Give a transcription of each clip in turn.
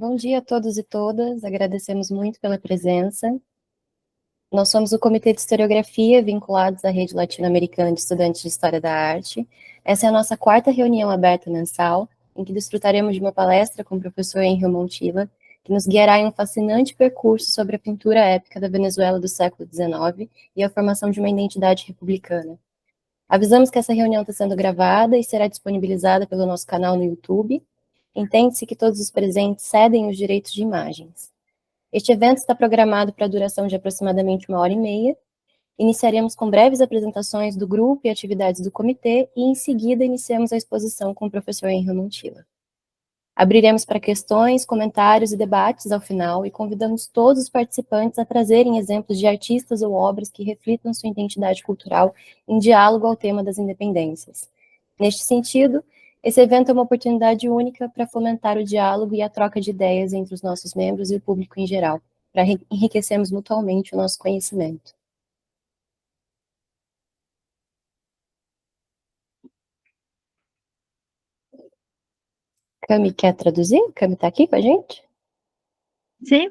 Bom dia a todos e todas, agradecemos muito pela presença. Nós somos o Comitê de Historiografia, vinculados à Rede Latino-Americana de Estudantes de História da Arte. Essa é a nossa quarta reunião aberta mensal, em que desfrutaremos de uma palestra com o professor Henry Montilla, que nos guiará em um fascinante percurso sobre a pintura épica da Venezuela do século XIX e a formação de uma identidade republicana. Avisamos que essa reunião está sendo gravada e será disponibilizada pelo nosso canal no YouTube. Entende-se que todos os presentes cedem os direitos de imagens. Este evento está programado para a duração de aproximadamente 1h30. Iniciaremos com breves apresentações do grupo e atividades do comitê e, em seguida, iniciamos a exposição com o professor Henry Montilla. Abriremos para questões, comentários e debates ao final e convidamos todos os participantes a trazerem exemplos de artistas ou obras que reflitam sua identidade cultural em diálogo ao tema das independências. Neste sentido, esse evento é uma oportunidade única para fomentar o diálogo e a troca de ideias entre os nossos membros e o público em geral, para enriquecermos mutuamente o nosso conhecimento. Cami, quer traduzir? Cami está aqui com a gente? Sí.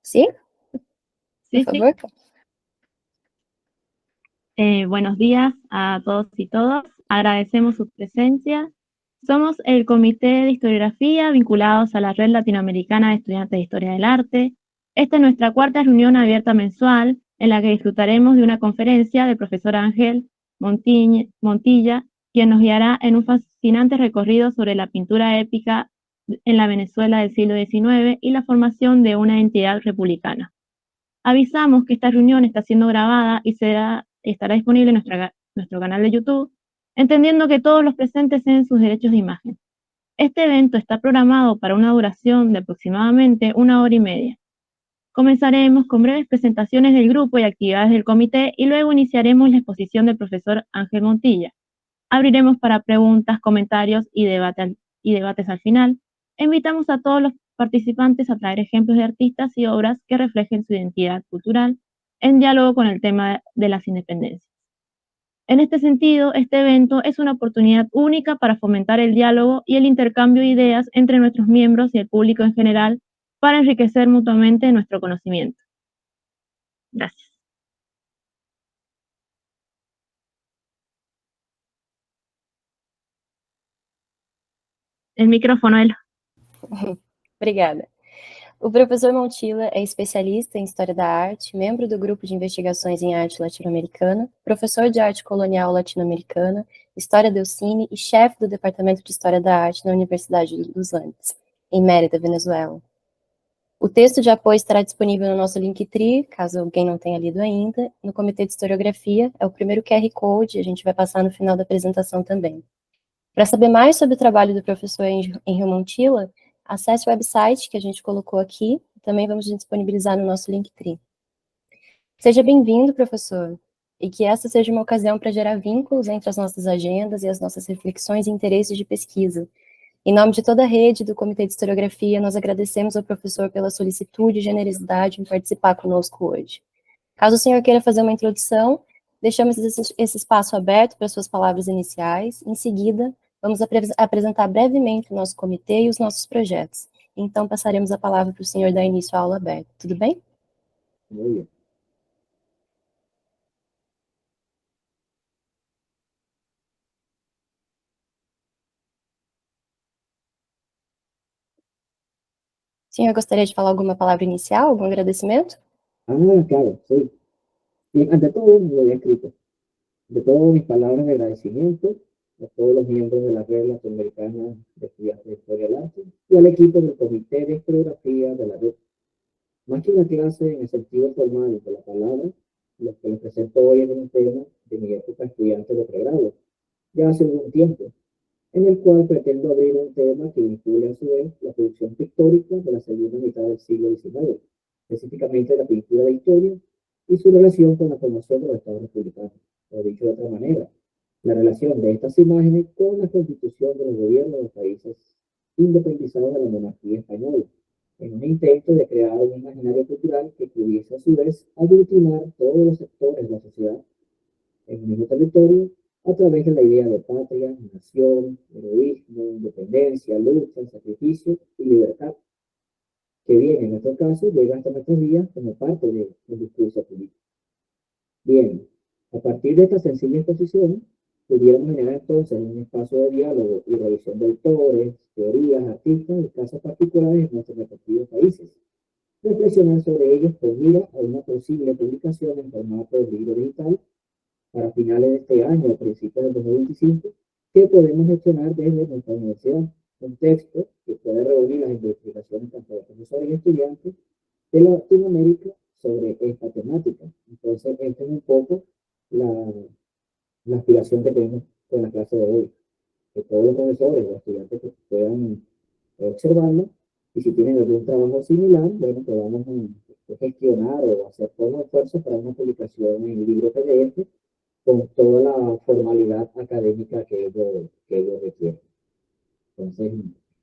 Sim? Sí, por favor. Buenos días a todos y todas. Agradecemos su presencia. Somos el Comité de Historiografía vinculados a la Red Latinoamericana de Estudiantes de Historia del Arte. Esta es nuestra cuarta reunión abierta mensual en la que disfrutaremos de una conferencia del profesor Ángel Montilla, quien nos guiará en un fascinante recorrido sobre la pintura épica en la Venezuela del siglo XIX y la formación de una entidad republicana. Avisamos que esta reunión está siendo grabada y estará disponible en nuestro canal de YouTube, entendiendo que todos los presentes tienen sus derechos de imagen. Este evento está programado para una duración de aproximadamente 1h30. Comenzaremos con breves presentaciones del grupo y actividades del comité y luego iniciaremos la exposición del profesor Ángel Montilla. Abriremos para preguntas, comentarios y debates al final. Invitamos a todos los participantes a traer ejemplos de artistas y obras que reflejen su identidad cultural en diálogo con el tema de las independencias. En este sentido, este evento es una oportunidad única para fomentar el diálogo y el intercambio de ideas entre nuestros miembros y el público en general para enriquecer mutuamente nuestro conocimiento. Gracias. El micrófono, Elo. Obrigada. O professor Montilla é especialista em História da Arte, membro do Grupo de Investigações em Arte Latino-Americana, professor de Arte Colonial Latino-Americana, História do Cine e chefe do Departamento de História da Arte na Universidade dos Andes, em Mérida, Venezuela. O texto de apoio estará disponível no nosso Linktree, caso alguém não tenha lido ainda, no Comitê de Historiografia, é o primeiro QR Code, a gente vai passar no final da apresentação também. Para saber mais sobre o trabalho do professor Henry Montilla, acesse o website que a gente colocou aqui, também vamos disponibilizar no nosso Linktree. Seja bem-vindo, professor, e que essa seja uma ocasião para gerar vínculos entre as nossas agendas e as nossas reflexões e interesses de pesquisa. Em nome de toda a rede do Comitê de Historiografia, nós agradecemos ao professor pela solicitude e generosidade em participar conosco hoje. Caso o senhor queira fazer uma introdução, deixamos esse espaço aberto para suas palavras iniciais. Em seguida, vamos apresentar brevemente o nosso comitê e os nossos projetos. Então, passaremos a palavra para o senhor dar início à aula aberta. Tudo bem? Muy bien. O senhor gostaria de falar alguma palavra inicial, algum agradecimento? Claro, sí. Bien, ante todo, lo había escrito. De todo, mis palabras de agradecimiento a todos los miembros de la Red Latinoamericana de Estudiantes de Historia del Arte y al equipo del Comité de Historiografía de la Red. Más que una clase en el sentido formal de la palabra, lo que les presento hoy es un tema de mi época estudiante de pregrado, ya hace algún tiempo, en el cual pretendo abrir un tema que vincule a su vez la producción pictórica de la segunda mitad del siglo XIX, específicamente la pintura de historia y su relación con la formación de los estados republicanos. O dicho de otra manera, la relación de estas imágenes con la constitución de los gobiernos de los países independizados de la monarquía española, en un intento de crear un imaginario cultural que pudiese a su vez aglutinar todos los sectores de la sociedad en un mismo territorio a través de la idea de patria, nación, heroísmo, independencia, lucha, sacrificio y libertad, que viene, en nuestro caso, llega hasta nuestros días como parte del discurso político. Bien, a partir de esta sencilla exposición, pudiéramos generar entonces un espacio de diálogo y revisión de autores, teorías, artistas y casos particulares en nuestros respectivos países. Reflexionar sobre ellos con mira a una posible publicación en formato de libro digital para finales de este año o principios del 2025, que podemos gestionar desde nuestra universidad. Un texto que puede reunir las investigaciones tanto de profesores y estudiantes de Latinoamérica sobre esta temática. Entonces, esta es un poco la, la aspiración que tenemos con la clase de hoy, que todos los profesores o estudiantes que puedan observarlo, y si tienen algún trabajo similar, bueno, podamos gestionar o hacer todo un esfuerzo para una publicación en libro PDF con toda la formalidad académica que ellos requieren. Entonces,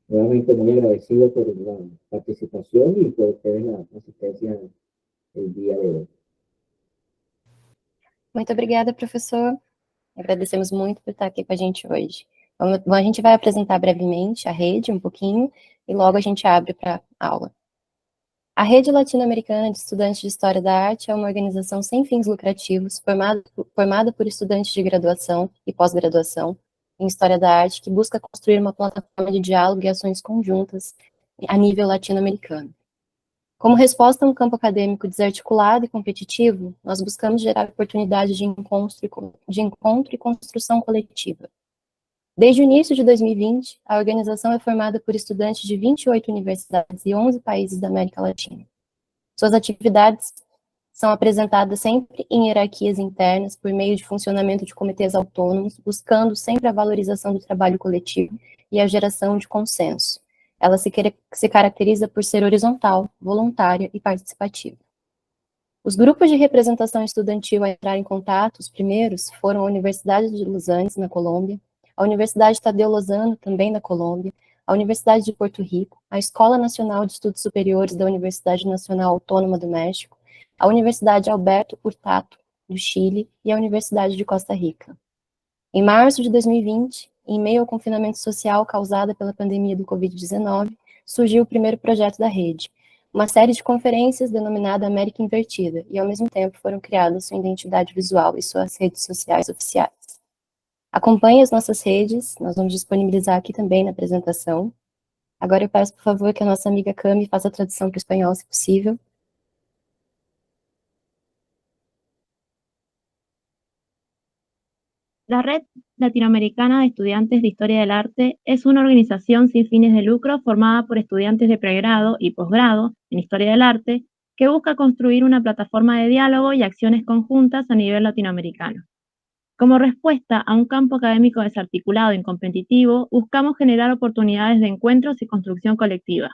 nuevamente muy agradecido por la participación y por ustedes la asistencia el día de hoy. Muito obrigada, professor. Agradecemos muito por estar aqui com a gente hoje. A gente vai apresentar brevemente a rede, um pouquinho, e logo a gente abre para aula. A Rede Latino-Americana de Estudantes de História da Arte é uma organização sem fins lucrativos, formada por estudantes de graduação e pós-graduação em História da Arte, que busca construir uma plataforma de diálogo e ações conjuntas a nível latino-americano. Como resposta a um campo acadêmico desarticulado e competitivo, nós buscamos gerar oportunidades de encontro e construção coletiva. Desde o início de 2020, a organização é formada por estudantes de 28 universidades e 11 países da América Latina. Suas atividades são apresentadas sempre em hierarquias internas, por meio de funcionamento de comitês autônomos, buscando sempre a valorização do trabalho coletivo e a geração de consenso. Ela se caracteriza por ser horizontal, voluntária e participativa. Os grupos de representação estudantil a entrar em contato, os primeiros, foram a Universidade de Los Andes, na Colômbia, a Universidade Tadeu Lozano, também na Colômbia, a Universidade de Porto Rico, a Escola Nacional de Estudos Superiores da Universidade Nacional Autônoma do México, a Universidade Alberto Hurtado, do Chile, e a Universidade de Costa Rica. Em março de 2020, em meio ao confinamento social causado pela pandemia do Covid-19, surgiu o primeiro projeto da rede, uma série de conferências denominada América Invertida, e ao mesmo tempo foram criadas sua identidade visual e suas redes sociais oficiais. Acompanhe as nossas redes, nós vamos disponibilizar aqui também na apresentação. Agora eu peço, por favor, que a nossa amiga Cami faça a tradução para o espanhol, se possível. La Red Latinoamericana de Estudiantes de Historia del Arte es una organización sin fines de lucro formada por estudiantes de pregrado y posgrado en Historia del Arte que busca construir una plataforma de diálogo y acciones conjuntas a nivel latinoamericano. Como respuesta a un campo académico desarticulado y competitivo, buscamos generar oportunidades de encuentros y construcción colectiva.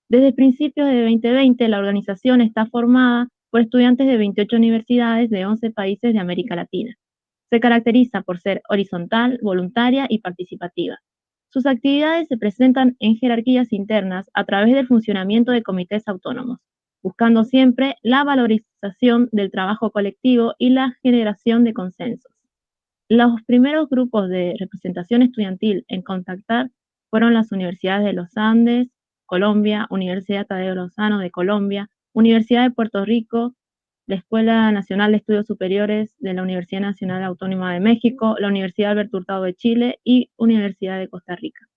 Desde principios de 2020, la organización está formada por estudiantes de 28 universidades de 11 países de América Latina. Se caracteriza por ser horizontal, voluntaria y participativa. Sus actividades se presentan en jerarquías internas a través del funcionamiento de comités autónomos, buscando siempre la valorización del trabajo colectivo y la generación de consensos. Los primeros grupos de representación estudiantil en contactar fueron las universidades de los Andes, Colombia, Universidad Tadeo Lozano de Colombia, Universidad de Puerto Rico, la Escuela Nacional de Estudios Superiores de la Universidad Nacional Autónoma de México, la Universidad Alberto Hurtado de Chile y Universidad de Costa Rica.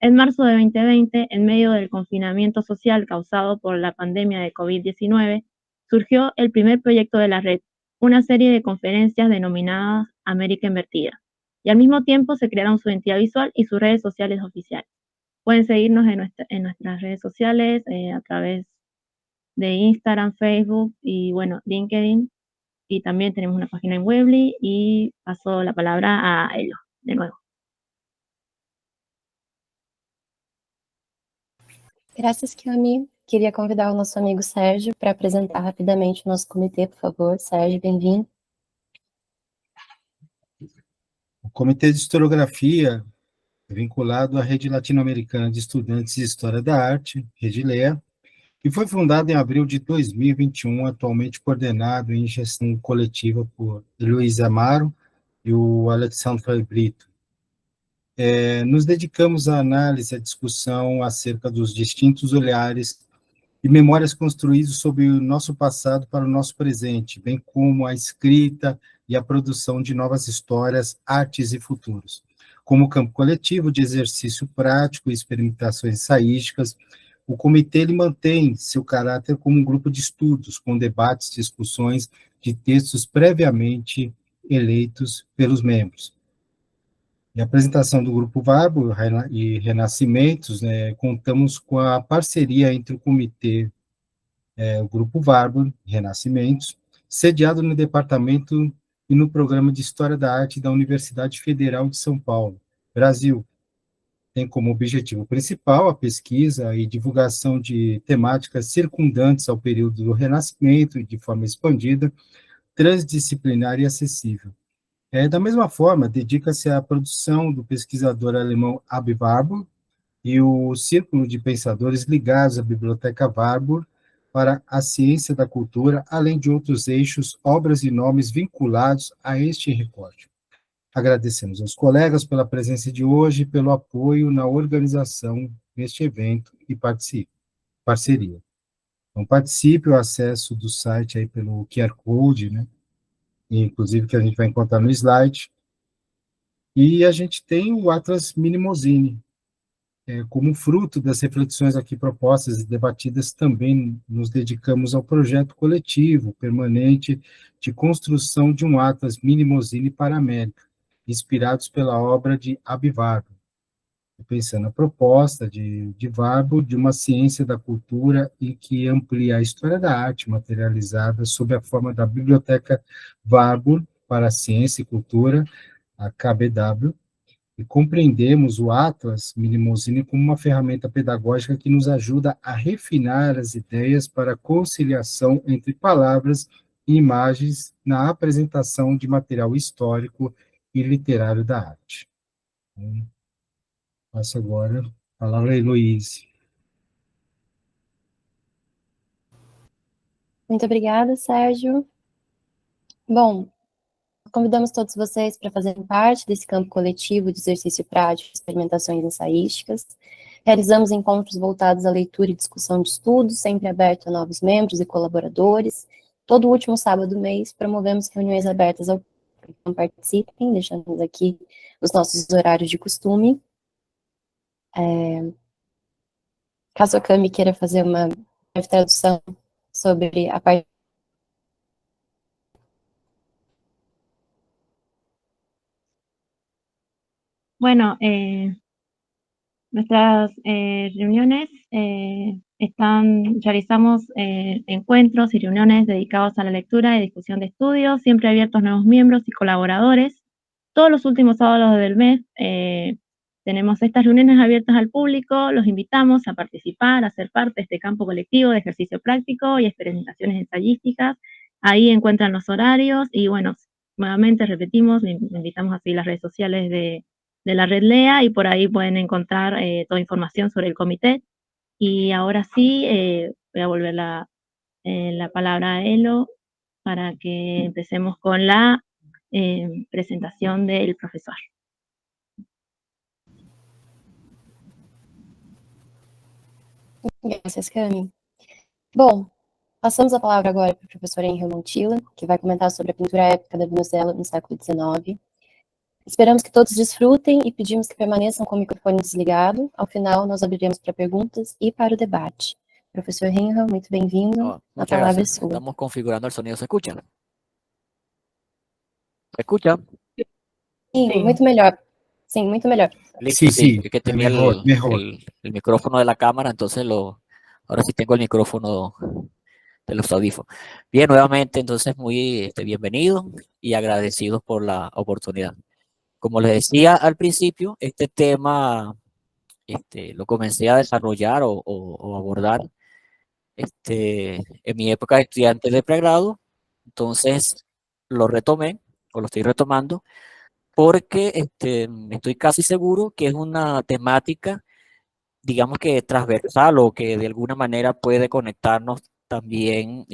En marzo de 2020, en medio del confinamiento social causado por la pandemia de COVID-19, surgió el primer proyecto de la red, una serie de conferencias denominadas América Invertida, y al mismo tiempo se crearon su identidad visual y sus redes sociales oficiales. Pueden seguirnos en nuestras redes sociales a través de Instagram, Facebook y bueno, LinkedIn, y también tenemos una página en Weebly, y paso la palabra a ellos de nuevo. Graças, Cami. Queria convidar o nosso amigo Sérgio para apresentar rapidamente o nosso comitê, por favor. Sérgio, bem-vindo. O Comitê de Historiografia é vinculado à Rede Latino-Americana de Estudantes de História da Arte, Rede LEA, que foi fundado em abril de 2021, atualmente coordenado em gestão coletiva por Luiz Amaro e o Alexandre Brito. Nos dedicamos à análise, à discussão acerca dos distintos olhares e memórias construídas sobre o nosso passado para o nosso presente, bem como a escrita e a produção de novas histórias, artes e futuros. Como campo coletivo de exercício prático e experimentações ensaísticas, o comitê ele mantém seu caráter como um grupo de estudos, com debates, discussões de textos previamente eleitos pelos membros. E a apresentação do Grupo Varbo e Renascimentos, né, contamos com a parceria entre o comitê, o Grupo Varbo Renascimentos, sediado no departamento e no programa de História da Arte da Universidade Federal de São Paulo, Brasil. Tem como objetivo principal a pesquisa e divulgação de temáticas circundantes ao período do Renascimento, de forma expandida, transdisciplinar e acessível. Da mesma forma, dedica-se à produção do pesquisador alemão Aby Warburg e o Círculo de Pensadores ligados à Biblioteca Warburg para a ciência da cultura, além de outros eixos, obras e nomes vinculados a este recorte. Agradecemos aos colegas pela presença de hoje e pelo apoio na organização deste evento e parceria. Então, participe, o acesso do site aí pelo QR Code, né? Inclusive que a gente vai encontrar no slide. E a gente tem o Atlas Minimozine, como fruto das reflexões aqui propostas e debatidas, também nos dedicamos ao projeto coletivo, permanente, de construção de um Atlas Minimozine para a América, inspirados pela obra de Aby Warburg, pensando na proposta de Warburg de uma ciência da cultura e que amplia a história da arte materializada sob a forma da Biblioteca Warburg para a Ciência e Cultura, a KBW, e compreendemos o Atlas Minimozine como uma ferramenta pedagógica que nos ajuda a refinar as ideias para a conciliação entre palavras e imagens na apresentação de material histórico e literário da arte. Então, passo agora a palavra a Heloíse. Muito obrigada, Sérgio. Bom, convidamos todos vocês para fazerem parte desse campo coletivo de exercício prático e experimentações ensaísticas. Realizamos encontros voltados à leitura e discussão de estudos, sempre aberto a novos membros e colaboradores. Todo último sábado do mês, promovemos reuniões abertas ao público. Então, participem, deixamos aqui os nossos horários de costume. Caso a Cami queira fazer uma breve tradução sobre a parte. Bueno, nuestras reuniones realizamos encuentros y reuniones dedicados a la lectura y discusión de estudios, siempre abiertos a nuevos miembros y colaboradores. Todos los últimos sábados del mes tenemos estas reuniones abiertas al público, los invitamos a participar, a ser parte de este campo colectivo de ejercicio práctico y experimentaciones ensayísticas. Ahí encuentran los horarios y bueno, nuevamente repetimos, invitamos a seguir las redes sociales de la red LEA y por ahí pueden encontrar toda información sobre el comité. Y ahora sí, voy a volver la palabra a Elo para que empecemos con la presentación del profesor. Graças, Cami. Bom, passamos a palavra agora para o professor Henry Montilla, que vai comentar sobre a pintura épica da Venezuela no século XIX. Esperamos que todos desfrutem e pedimos que permaneçam com o microfone desligado. Ao final, nós abriremos para perguntas e para o debate. Professor Henry, muito bem-vindo. A palavra é sua. Estamos configurando el sonido. ¿Se escucha? ¿Se escucha? Sim, muito melhor. Sim, muito melhor. Listo, Sí, sí, sí, es que tenía mejor. el micrófono de la cámara, entonces ahora sí tengo el micrófono de los audífonos. Bien, nuevamente, entonces muy bienvenidos y agradecidos por la oportunidad. Como les decía al principio, este tema lo comencé a desarrollar o abordar en mi época de estudiante de pregrado, entonces lo retomé o lo estoy retomando porque estoy casi seguro que es una temática, digamos que transversal o que de alguna manera puede conectarnos también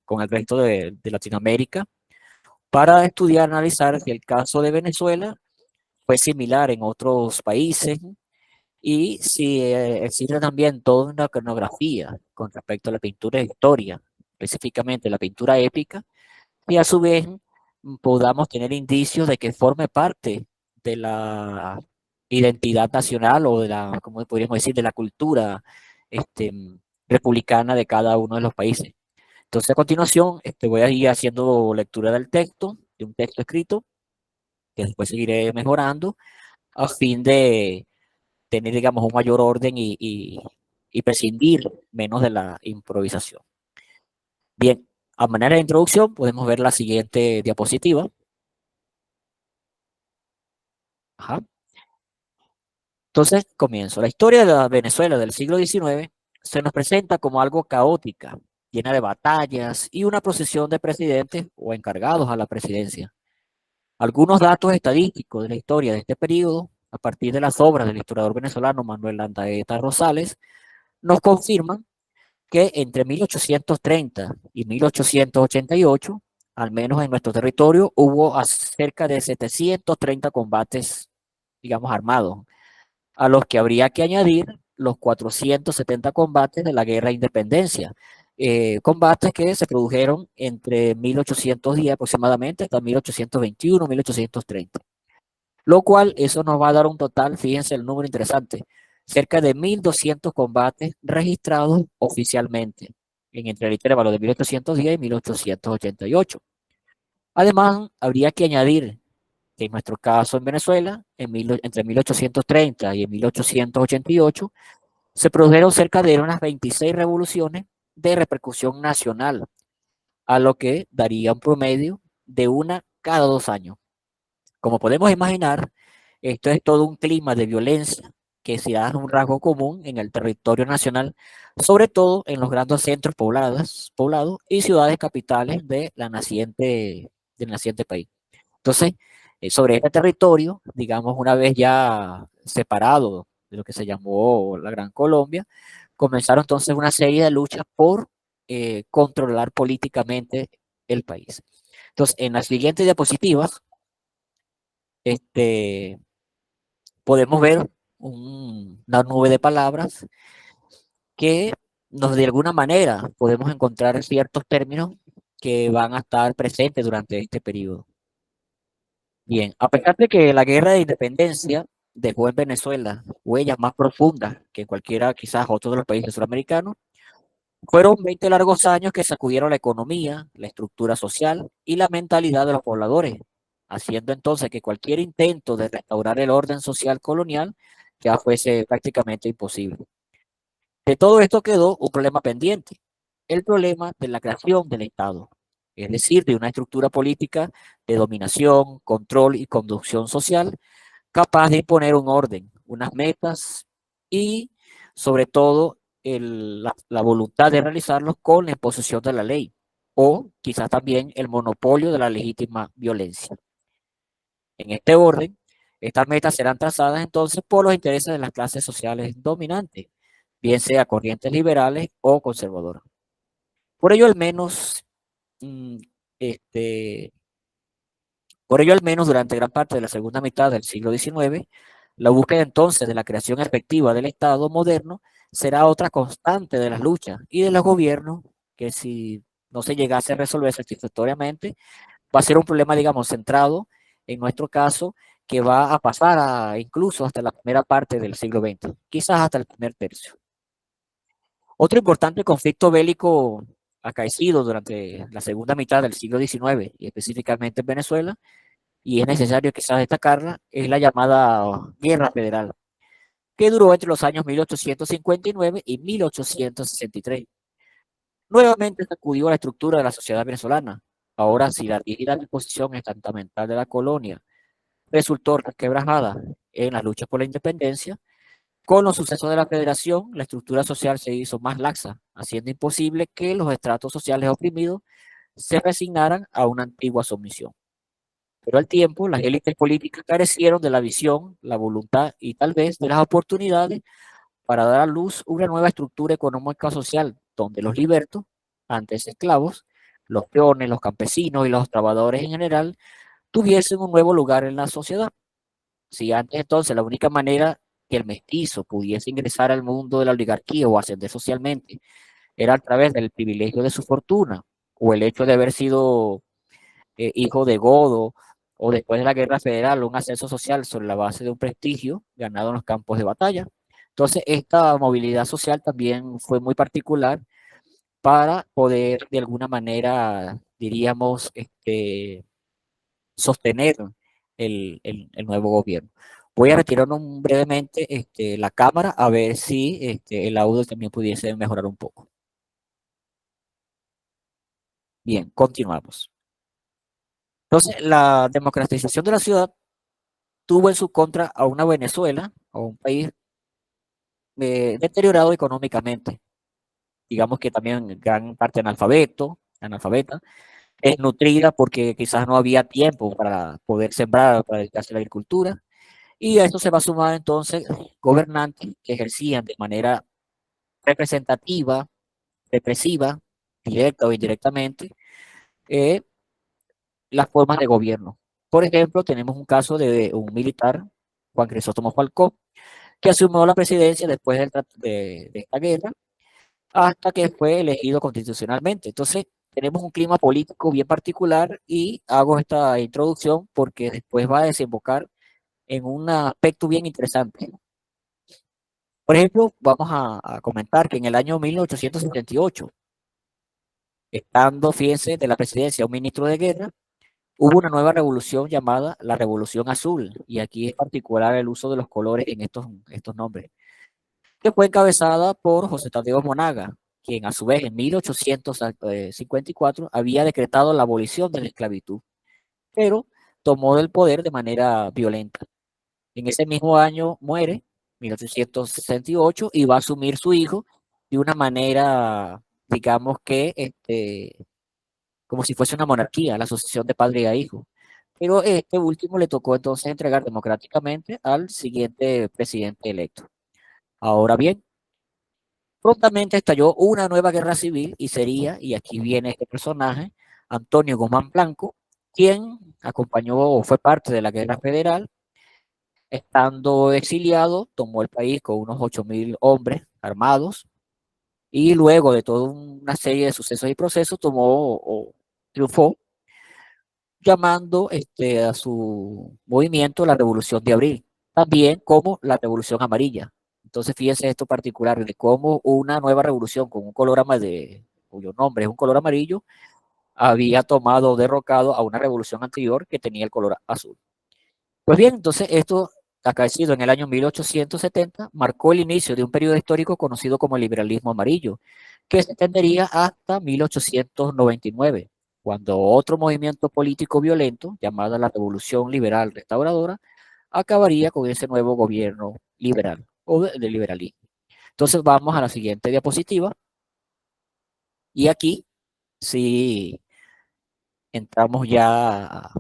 con el resto de Latinoamérica para estudiar, analizar si el caso de Venezuela fue similar en otros países y si existe también toda una cronografía con respecto a la pintura de historia, específicamente la pintura épica, y a su vez podamos tener indicios de que forme parte de la identidad nacional o de la, como podríamos decir, de la cultura este, republicana de cada uno de los países. Entonces, a continuación, voy a ir haciendo lectura del texto, de un texto escrito, que después seguiré mejorando, a fin de tener, digamos, un mayor orden y prescindir menos de la improvisación. Bien, a manera de introducción, podemos ver la siguiente diapositiva. Ajá. Entonces, comienzo. La historia de la Venezuela del siglo XIX se nos presenta como algo caótica, llena de batallas y una procesión de presidentes o encargados a la presidencia. Algunos datos estadísticos de la historia de este periodo, a partir de las obras del historiador venezolano Manuel Landaeta Rosales, nos confirman que entre 1830 y 1888, al menos en nuestro territorio, hubo cerca de 730 combates, digamos, armados, a los que habría que añadir los 470 combates de la Guerra de Independencia, combates que se produjeron entre 1810 aproximadamente hasta 1821, 1830. Lo cual, eso nos va a dar un total, fíjense el número interesante, cerca de 1.200 combates registrados oficialmente entre el intervalo de 1810 y 1888. Además, habría que añadir que en nuestro caso en Venezuela, entre 1830 y 1888, se produjeron cerca de unas 26 revoluciones de repercusión nacional, a lo que daría un promedio de una cada 2 años. Como podemos imaginar, esto es todo un clima de violencia que se da un rasgo común en el territorio nacional, sobre todo en los grandes centros poblados y ciudades capitales del naciente país. Entonces, sobre este territorio, digamos, una vez ya separado de lo que se llamó la Gran Colombia, comenzaron entonces una serie de luchas por controlar políticamente el país. Entonces, en las siguientes diapositivas, podemos ver una nube de palabras que de alguna manera podemos encontrar ciertos términos que van a estar presentes durante este periodo. Bien, a pesar de que la guerra de independencia dejó en Venezuela huellas más profundas que cualquiera, quizás otro de los países suramericanos, fueron 20 largos años que sacudieron la economía, la estructura social y la mentalidad de los pobladores, haciendo entonces que cualquier intento de restaurar el orden social colonial ya fuese prácticamente imposible. De todo esto quedó un problema pendiente, el problema de la creación del Estado, es decir, de una estructura política de dominación, control y conducción social capaz de imponer un orden, unas metas y sobre todo la voluntad de realizarlos con la imposición de la ley o quizás también el monopolio de la legítima violencia. En este orden, estas metas serán trazadas entonces por los intereses de las clases sociales dominantes, bien sea corrientes liberales o conservadoras. Por ello, al menos, durante gran parte de la segunda mitad del siglo XIX, la búsqueda entonces de la creación efectiva del Estado moderno será otra constante de las luchas y de los gobiernos que, si no se llegase a resolver satisfactoriamente, va a ser un problema, digamos, centrado en nuestro caso, que va a pasar incluso hasta la primera parte del siglo XX, quizás hasta el primer tercio. Otro importante conflicto bélico acaecido durante la segunda mitad del siglo XIX y específicamente en Venezuela, y es necesario quizás destacarla, es la llamada Guerra Federal, que duró entre los años 1859 y 1863. Nuevamente sacudió la estructura de la sociedad venezolana. Ahora, si la rígida disposición estamental de la colonia resultó resquebrajada en las luchas por la independencia, con los sucesos de la federación, la estructura social se hizo más laxa, haciendo imposible que los estratos sociales oprimidos se resignaran a una antigua sumisión. Pero al tiempo, las élites políticas carecieron de la visión, la voluntad y tal vez de las oportunidades para dar a luz una nueva estructura económica social, donde los libertos, antes esclavos, los peones, los campesinos y los trabajadores en general, tuviesen un nuevo lugar en la sociedad. Si antes entonces la única manera que el mestizo pudiese ingresar al mundo de la oligarquía o ascender socialmente era a través del privilegio de su fortuna o el hecho de haber sido hijo de godo o después de la Guerra Federal un ascenso social sobre la base de un prestigio ganado en los campos de batalla. Entonces, esta movilidad social también fue muy particular para poder, de alguna manera, diríamos, sostener el nuevo gobierno. Voy a retirar brevemente la cámara a ver si el audio también pudiese mejorar un poco. Bien, continuamos. Entonces, la democratización de la ciudad tuvo en su contra a una Venezuela, a un país deteriorado económicamente, digamos que también gran parte analfabeta, desnutrida porque quizás no había tiempo para poder sembrar, para dedicarse a la agricultura, y a esto se va a sumar entonces gobernantes que ejercían de manera representativa, represiva, directa o indirectamente, eh, las formas de gobierno. Por ejemplo, tenemos un caso de un militar, Juan Crisóstomo Falcón, que asumió la presidencia después de esta guerra, hasta que fue elegido constitucionalmente. Entonces, tenemos un clima político bien particular y hago esta introducción porque después va a desembocar en un aspecto bien interesante. Por ejemplo, vamos a comentar que en el año 1878, estando, fíjense, de la presidencia un ministro de guerra, hubo una nueva revolución llamada la Revolución Azul, y aquí es particular el uso de los colores en estos nombres, que fue encabezada por José Tadeo Monaga, quien a su vez en 1854 había decretado la abolición de la esclavitud, pero tomó el poder de manera violenta. En ese mismo año muere, 1868, y va a asumir su hijo de una manera, digamos que, como si fuese una monarquía, la sucesión de padre a hijo. Pero este último le tocó entonces entregar democráticamente al siguiente presidente electo. Ahora bien, prontamente estalló una nueva guerra civil y sería, y aquí viene este personaje, Antonio Guzmán Blanco, quien acompañó o fue parte de la guerra federal. Estando exiliado, tomó el país con unos 8.000 hombres armados y luego de toda una serie de sucesos y procesos tomó o triunfó, llamando a su movimiento la Revolución de Abril, también como la Revolución Amarilla. Entonces, fíjense esto particular de cómo una nueva revolución con un color amarillo, cuyo nombre es un color amarillo, había tomado o derrocado a una revolución anterior que tenía el color azul. Pues bien, entonces esto, acaecido en el año 1870, marcó el inicio de un periodo histórico conocido como el liberalismo amarillo, que se extendería hasta 1899, cuando otro movimiento político violento, llamado la Revolución Liberal Restauradora, acabaría con ese nuevo gobierno liberal o de liberalismo. Entonces vamos a la siguiente diapositiva, y aquí sí entramos ya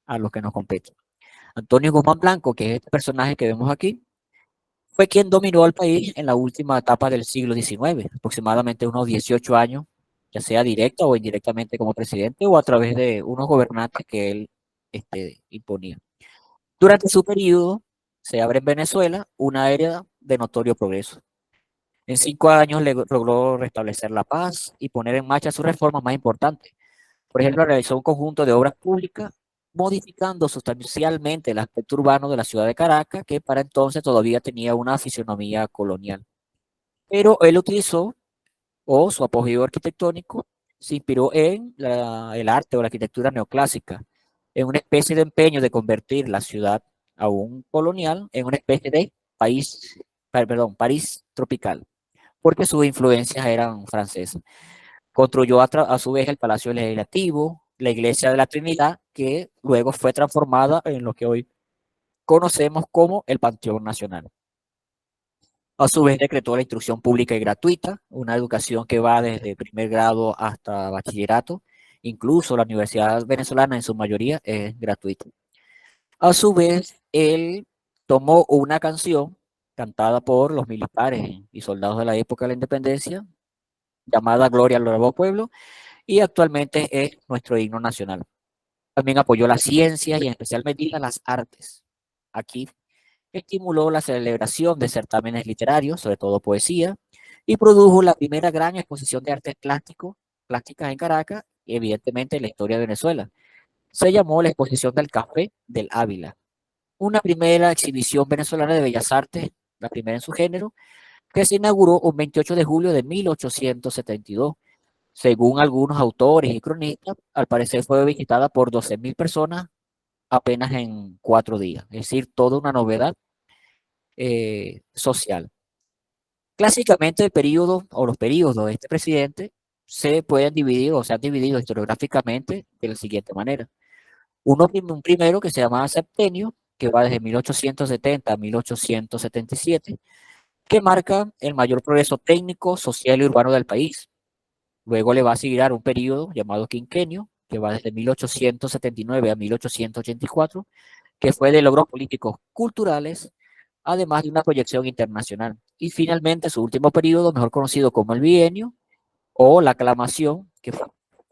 a lo que nos compete. Antonio Guzmán Blanco, que es este personaje que vemos aquí, fue quien dominó al país en la última etapa del siglo XIX, aproximadamente unos 18 años, ya sea directa o indirectamente como presidente o a través de unos gobernantes que él imponía. Durante su periodo se abre en Venezuela una era de notorio progreso. En 5 años logró restablecer la paz y poner en marcha sus reformas más importantes. Por ejemplo, realizó un conjunto de obras públicas modificando sustancialmente el aspecto urbano de la ciudad de Caracas, que para entonces todavía tenía una fisionomía colonial. Pero él utilizó, o su apogeo arquitectónico, se inspiró en el arte o la arquitectura neoclásica, en una especie de empeño de convertir la ciudad aún colonial en una especie de París tropical, porque sus influencias eran francesas. Construyó a su vez el Palacio Legislativo, la Iglesia de la Trinidad, que luego fue transformada en lo que hoy conocemos como el Panteón Nacional. A su vez decretó la instrucción pública y gratuita, una educación que va desde primer grado hasta bachillerato. Incluso la Universidad Venezolana en su mayoría es gratuita. A su vez, él tomó una canción cantada por los militares y soldados de la época de la independencia, llamada Gloria al Nuevo Pueblo, y actualmente es nuestro himno nacional. También apoyó las ciencias y en especial medida las artes. Aquí estimuló la celebración de certámenes literarios, sobre todo poesía, y produjo la primera gran exposición de artes plásticas en Caracas y evidentemente en la historia de Venezuela. Se llamó la Exposición del Café del Ávila, una primera exhibición venezolana de bellas artes, la primera en su género, que se inauguró un 28 de julio de 1872. Según algunos autores y cronistas, al parecer fue visitada por 12.000 personas apenas en 4 días, es decir, toda una novedad social. Clásicamente el periodo o los periodos de este presidente se pueden dividir o se han dividido historiográficamente de la siguiente manera. Un primero que se llamaba septenio, que va desde 1870 a 1877, que marca el mayor progreso técnico, social y urbano del país. Luego le va a seguir un periodo llamado quinquenio, que va desde 1879 a 1884, que fue de logros políticos culturales, además de una proyección internacional. Y finalmente su último periodo, mejor conocido como el bienio, o la aclamación, que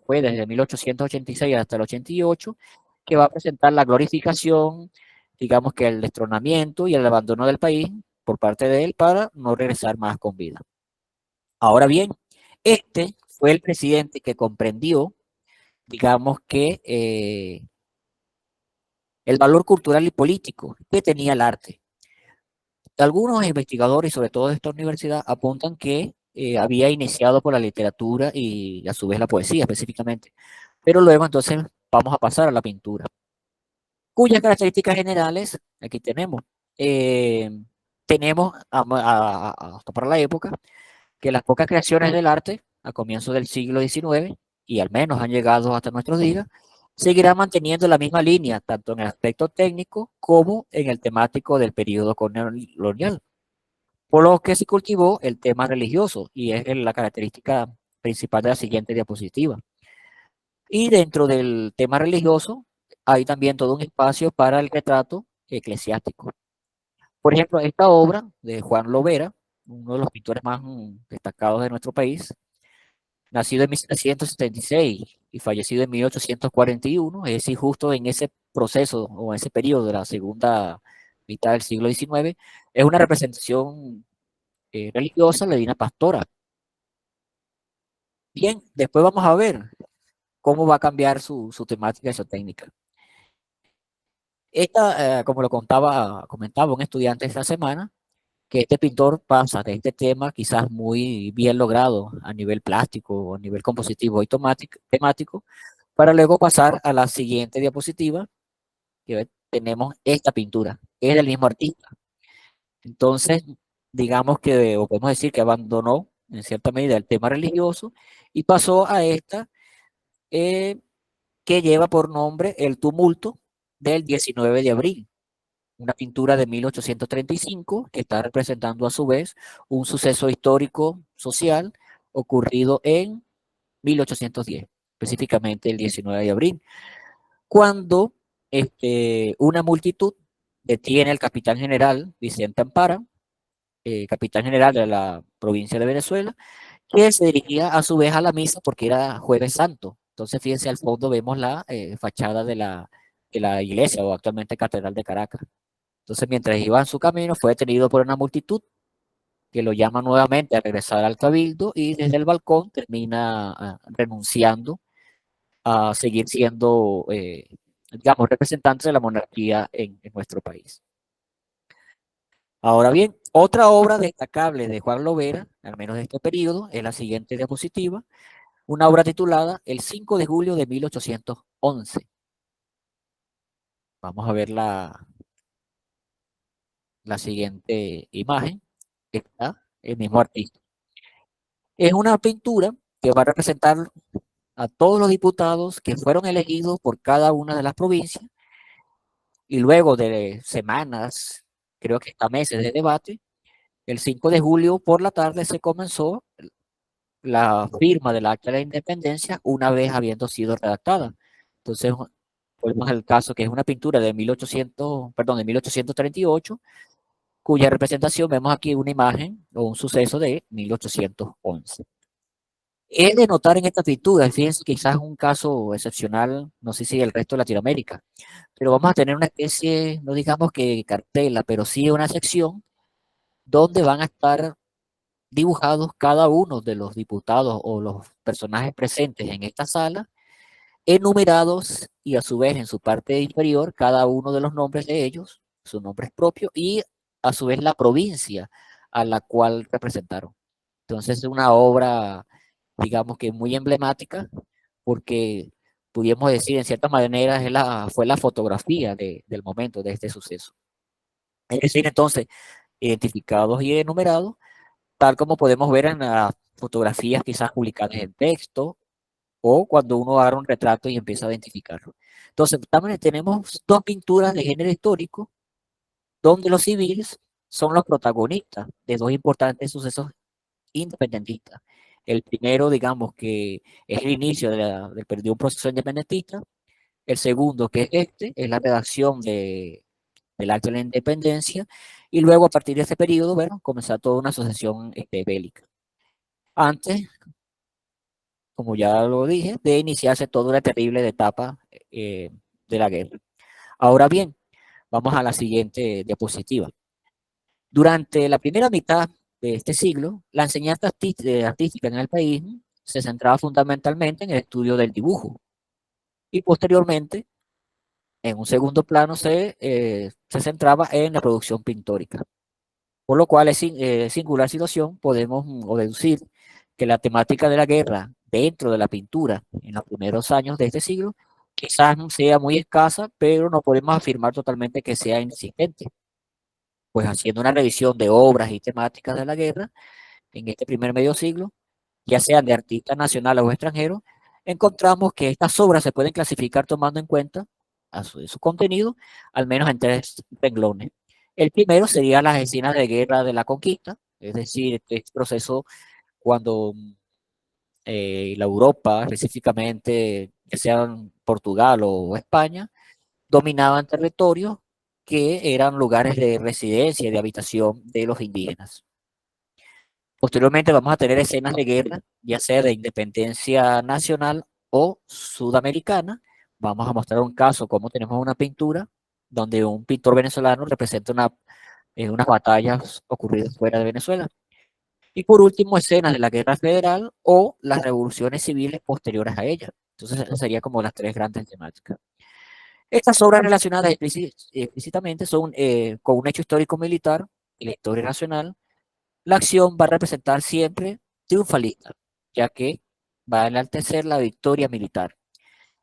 fue desde 1886 hasta el 88, que va a presentar la glorificación, digamos que el destronamiento y el abandono del país por parte de él para no regresar más con vida. Ahora bien, este fue el presidente que comprendió, digamos que el valor cultural y político que tenía el arte. Algunos investigadores, sobre todo de esta universidad, apuntan que había iniciado por la literatura y a su vez la poesía específicamente. Pero luego entonces vamos a pasar a la pintura, cuyas características generales aquí tenemos. Eh, tenemos hasta para la época que las pocas creaciones del arte a comienzos del siglo XIX, y al menos han llegado hasta nuestros días, seguirán manteniendo la misma línea, tanto en el aspecto técnico como en el temático del periodo colonial, por lo que se cultivó el tema religioso, y es la característica principal de la siguiente diapositiva. Y dentro del tema religioso hay también todo un espacio para el retrato eclesiástico. Por ejemplo, esta obra de Juan Lovera, uno de los pintores más destacados de nuestro país, nacido en 1776 y fallecido en 1841, es decir, justo en ese proceso o en ese periodo de la segunda mitad del siglo XIX, es una representación religiosa de la Divina Pastora. Bien, después vamos a ver cómo va a cambiar su temática y su técnica. Esta, como lo comentaba un estudiante esta semana, que este pintor pasa de este tema quizás muy bien logrado a nivel plástico, a nivel compositivo y temático, para luego pasar a la siguiente diapositiva, que tenemos esta pintura, es del mismo artista. Entonces, digamos que, o podemos decir que abandonó en cierta medida el tema religioso y pasó a esta que lleva por nombre El tumulto del 19 de abril, una pintura de 1835 que está representando a su vez un suceso histórico social ocurrido en 1810, específicamente el 19 de abril, cuando una multitud detiene al capitán general Vicente Ampara, capitán general de la provincia de Venezuela, que se dirigía a su vez a la misa porque era Jueves Santo. Entonces, fíjense, al fondo vemos la fachada de la iglesia o actualmente Catedral de Caracas. Entonces, mientras iba en su camino, fue detenido por una multitud que lo llama nuevamente a regresar al cabildo y desde el balcón termina renunciando a seguir siendo, digamos, representante de la monarquía en nuestro país. Ahora bien, otra obra destacable de Juan Lovera, al menos de este periodo, es la siguiente diapositiva, una obra titulada El 5 de julio de 1811. Vamos a ver la siguiente imagen. Está el mismo artista. Es una pintura que va a representar a todos los diputados que fueron elegidos por cada una de las provincias y luego de semanas, creo que hasta meses de debate, el 5 de julio por la tarde se comenzó la firma del Acta de la Independencia una vez habiendo sido redactada. Entonces, volvemos al caso que es una pintura de 1838, cuya representación vemos aquí una imagen o un suceso de 1811. Es de notar en esta pintura, fíjense, quizás un caso excepcional, no sé si el resto de Latinoamérica, pero vamos a tener una especie, no digamos que cartela, pero sí una sección donde van a estar dibujados cada uno de los diputados o los personajes presentes en esta sala, enumerados y a su vez en su parte inferior cada uno de los nombres de ellos, sus nombres propios y a su vez la provincia a la cual representaron. Entonces es una obra, digamos que muy emblemática, porque pudiéramos decir en cierta manera fue la fotografía del momento de este suceso. Es decir, entonces, identificados y enumerados, tal como podemos ver en las fotografías quizás publicadas en texto, o cuando uno agarra un retrato y empieza a identificarlo. Entonces, también tenemos dos pinturas de género histórico, donde los civiles son los protagonistas de dos importantes sucesos independentistas. El primero, digamos, que es el inicio de un proceso independentista. El segundo, que es es la redacción del Acta de la Independencia. Y luego, a partir de ese periodo, bueno, comenzó toda una asociación bélica. Antes, como ya lo dije, de iniciarse toda una terrible etapa de la guerra. Ahora bien, vamos a la siguiente diapositiva. Durante la primera mitad de este siglo, la enseñanza artística en el país se centraba fundamentalmente en el estudio del dibujo y posteriormente, en un segundo plano, se centraba en la producción pictórica. Por lo cual, singular situación, podemos o deducir que la temática de la guerra dentro de la pintura en los primeros años de este siglo quizás sea muy escasa, pero no podemos afirmar totalmente que sea inexistente. Pues haciendo una revisión de obras y temáticas de la guerra en este primer medio siglo, ya sean de artistas nacionales o extranjeros, encontramos que estas obras se pueden clasificar tomando en cuenta su contenido, al menos en tres renglones. El primero sería las escenas de guerra de la conquista, es decir, este proceso cuando la Europa, específicamente, ya sean Portugal o España, dominaban territorios que eran lugares de residencia y de habitación de los indígenas. Posteriormente vamos a tener escenas de guerra, ya sea de independencia nacional o sudamericana. Vamos a mostrar un caso, como tenemos una pintura donde un pintor venezolano representa unas batallas ocurridas fuera de Venezuela. Y por último, escenas de la guerra federal o las revoluciones civiles posteriores a ella. Entonces, esas serían como las tres grandes temáticas. Estas obras relacionadas explícitamente son con un hecho histórico militar y la historia nacional. La acción va a representar siempre triunfalista, ya que va a enaltecer la victoria militar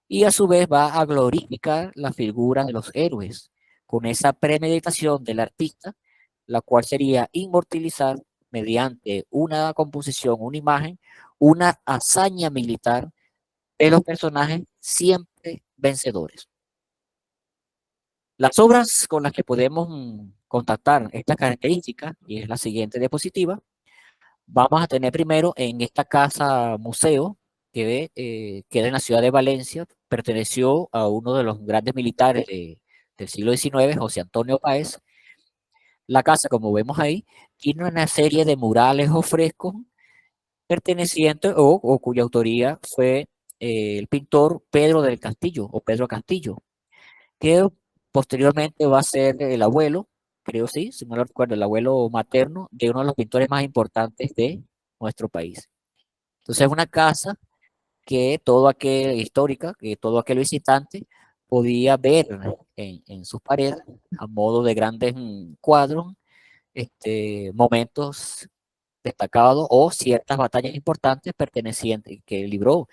y a su vez va a glorificar la figura de los héroes, con esa premeditación del artista, la cual sería inmortalizar mediante una composición, una imagen, una hazaña militar de los personajes siempre vencedores. Las obras con las que podemos contactar estas características, y es la siguiente diapositiva, vamos a tener primero en esta casa museo que queda en la ciudad de Valencia, perteneció a uno de los grandes militares del siglo XIX, José Antonio Páez. La casa, como vemos ahí, tiene una serie de murales o frescos pertenecientes o cuya autoría fue el pintor Pedro del Castillo o Pedro Castillo, que posteriormente va a ser el abuelo, creo sí, si no lo recuerdo, el abuelo materno de uno de los pintores más importantes de nuestro país. Entonces es una casa que histórica, que todo aquel visitante podía ver en sus paredes a modo de grandes cuadros, momentos destacados o ciertas batallas importantes pertenecientes que libró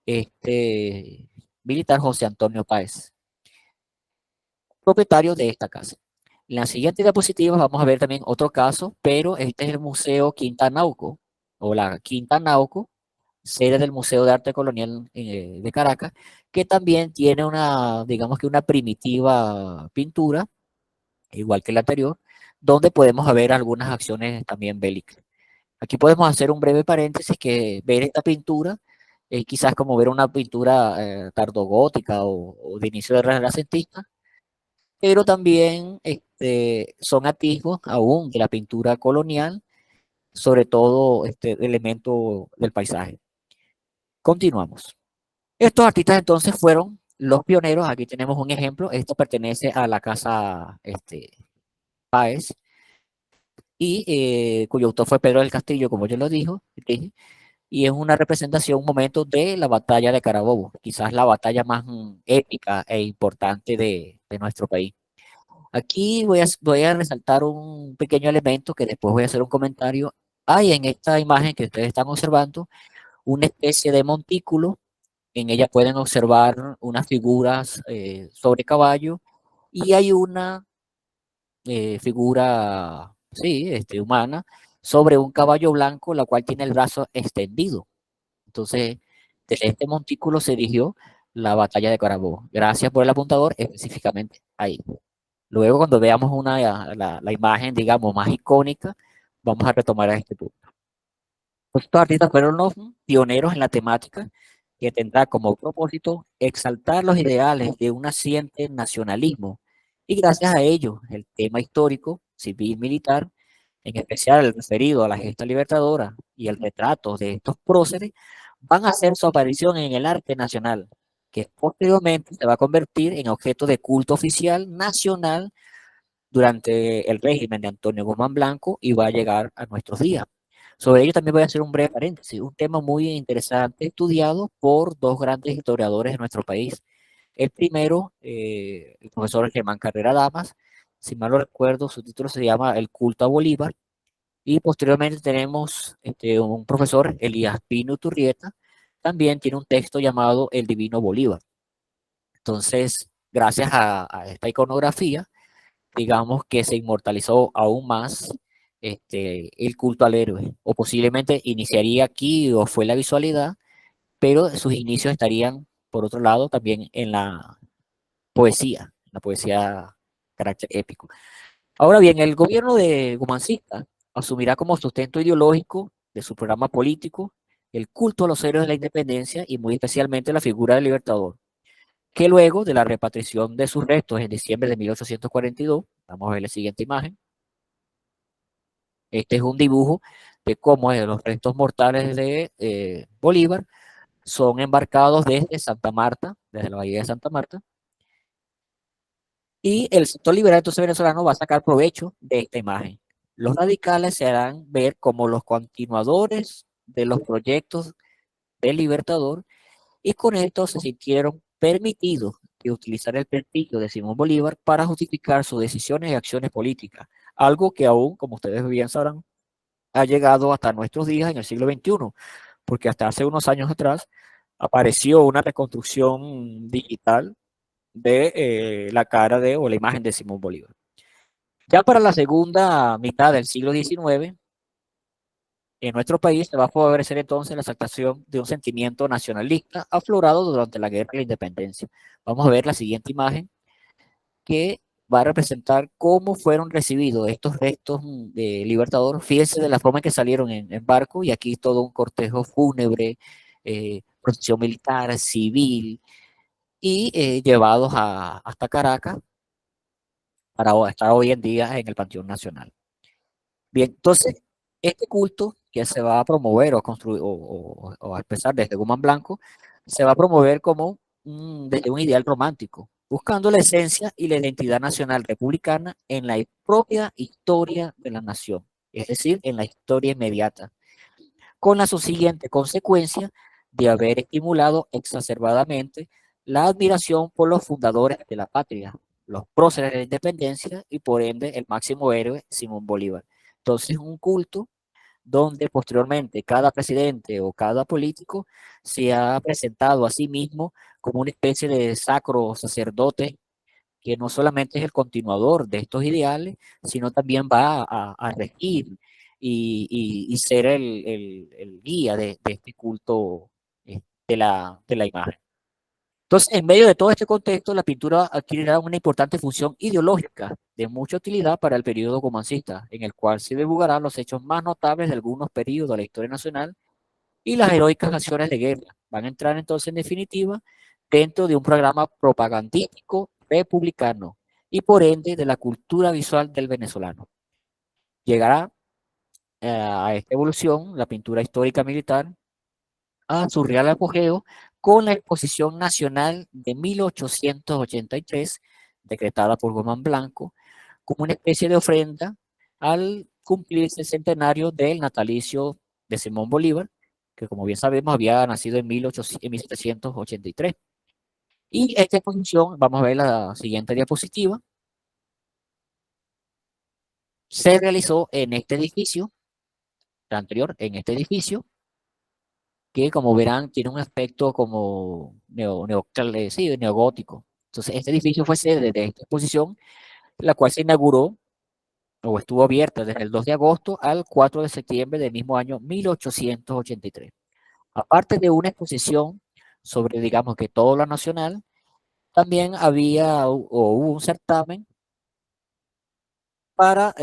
este militar José Antonio Páez, propietario de esta casa. En la siguiente diapositiva vamos a ver también otro caso, pero este es el Museo Quinta Nauco, o la Quinta Nauco, sede del Museo de Arte Colonial de Caracas, que también tiene digamos que una primitiva pintura, igual que la anterior, donde podemos ver algunas acciones también bélicas. Aquí podemos hacer un breve paréntesis que ver esta pintura es quizás como ver una pintura tardogótica o de inicio de renacentista, pero también son atisbos aún de la pintura colonial, sobre todo este elemento del paisaje. Continuamos. Estos artistas entonces fueron los pioneros. Aquí tenemos un ejemplo. Esto pertenece a la casa Páez, y cuyo autor fue Pedro del Castillo, como yo lo dije, y es una representación, un momento de la batalla de Carabobo, quizás la batalla más épica e importante de nuestro país. Aquí voy a resaltar un pequeño elemento que después voy a hacer un comentario. Hay en esta imagen que ustedes están observando una especie de montículo. En ella pueden observar unas figuras sobre caballo, y hay una figura, sí, humana sobre un caballo blanco, la cual tiene el brazo extendido. Entonces, desde este montículo se dirigió la batalla de Carabobo. Gracias por el apuntador, específicamente ahí. Luego, cuando veamos la imagen, digamos, más icónica, vamos a retomar a este punto. Estos artistas fueron los pioneros en la temática, que tendrá como propósito exaltar los ideales de un naciente nacionalismo, y gracias a ello el tema histórico, civil, militar, en especial el referido a la gesta libertadora y el retrato de estos próceres, van a hacer su aparición en el arte nacional, que posteriormente se va a convertir en objeto de culto oficial nacional durante el régimen de Antonio Guzmán Blanco y va a llegar a nuestros días. Sobre ello también voy a hacer un breve paréntesis, un tema muy interesante estudiado por dos grandes historiadores de nuestro país. El primero, el profesor Germán Carrera Damas, si mal no recuerdo, su título se llama El culto a Bolívar, y posteriormente tenemos un profesor, Elías Pino Turrieta, también tiene un texto llamado El Divino Bolívar. Entonces, gracias a esta iconografía, digamos que se inmortalizó aún más el culto al héroe, o posiblemente iniciaría aquí o fue la visualidad, pero sus inicios estarían, por otro lado, también en la poesía carácter épico. Ahora bien, el gobierno de Gumancista asumirá como sustento ideológico de su programa político el culto a los héroes de la independencia, y muy especialmente la figura del Libertador, que luego de la repatriación de sus restos en diciembre de 1842, vamos a ver la siguiente imagen. Este es un dibujo de cómo los restos mortales de Bolívar son embarcados desde Santa Marta, desde la bahía de Santa Marta, y el sector liberal entonces venezolano va a sacar provecho de esta imagen. Los radicales se harán ver como los continuadores de los proyectos del Libertador, y con esto se sintieron permitidos de utilizar el prestigio de Simón Bolívar para justificar sus decisiones y acciones políticas, algo que aún, como ustedes bien sabrán, ha llegado hasta nuestros días en el siglo XXI, porque hasta hace unos años atrás apareció una reconstrucción digital de la cara o la imagen de Simón Bolívar. Ya para la segunda mitad del siglo XIX, en nuestro país se va a favorecer entonces la exaltación de un sentimiento nacionalista aflorado durante la Guerra de la Independencia. Vamos a ver la siguiente imagen, que va a representar cómo fueron recibidos estos restos de Libertador. Fíjense de la forma en que salieron en barco, y aquí todo un cortejo fúnebre, procesión militar, civil, y llevados hasta Caracas para estar hoy en día en el Panteón Nacional. Bien, entonces, este culto que se va a promover o a construir o a expresar desde Guzmán Blanco, se va a promover como desde un ideal romántico, buscando la esencia y la identidad nacional republicana en la propia historia de la nación, es decir, en la historia inmediata, con la subsiguiente consecuencia de haber estimulado exacerbadamente la admiración por los fundadores de la patria, los próceres de la independencia, y por ende el máximo héroe, Simón Bolívar. Entonces, un culto donde posteriormente cada presidente o cada político se ha presentado a sí mismo como una especie de sacro sacerdote, que no solamente es el continuador de estos ideales, sino también va a regir y ser el guía de este culto de la imagen. Entonces, en medio de todo este contexto, la pintura adquirirá una importante función ideológica de mucha utilidad para el periodo romancista, en el cual se divulgarán los hechos más notables de algunos periodos de la historia nacional y las heroicas acciones de guerra. Van a entrar entonces, en definitiva, dentro de un programa propagandístico republicano y por ende de la cultura visual del venezolano. Llegará a esta evolución la pintura histórica militar a su real apogeo con la Exposición Nacional de 1883, decretada por Guzmán Blanco, como una especie de ofrenda al cumplirse el centenario del natalicio de Simón Bolívar, que como bien sabemos había nacido en 1783. Y esta exposición, vamos a ver la siguiente diapositiva, se realizó en este edificio, la anterior, en este edificio, que como verán tiene un aspecto como sí, neogótico. Entonces, este edificio fue sede de esta exposición, la cual se inauguró o estuvo abierta desde el 2 de agosto al 4 de septiembre del mismo año 1883. Aparte de una exposición sobre, digamos que todo lo nacional, también había o hubo un certamen para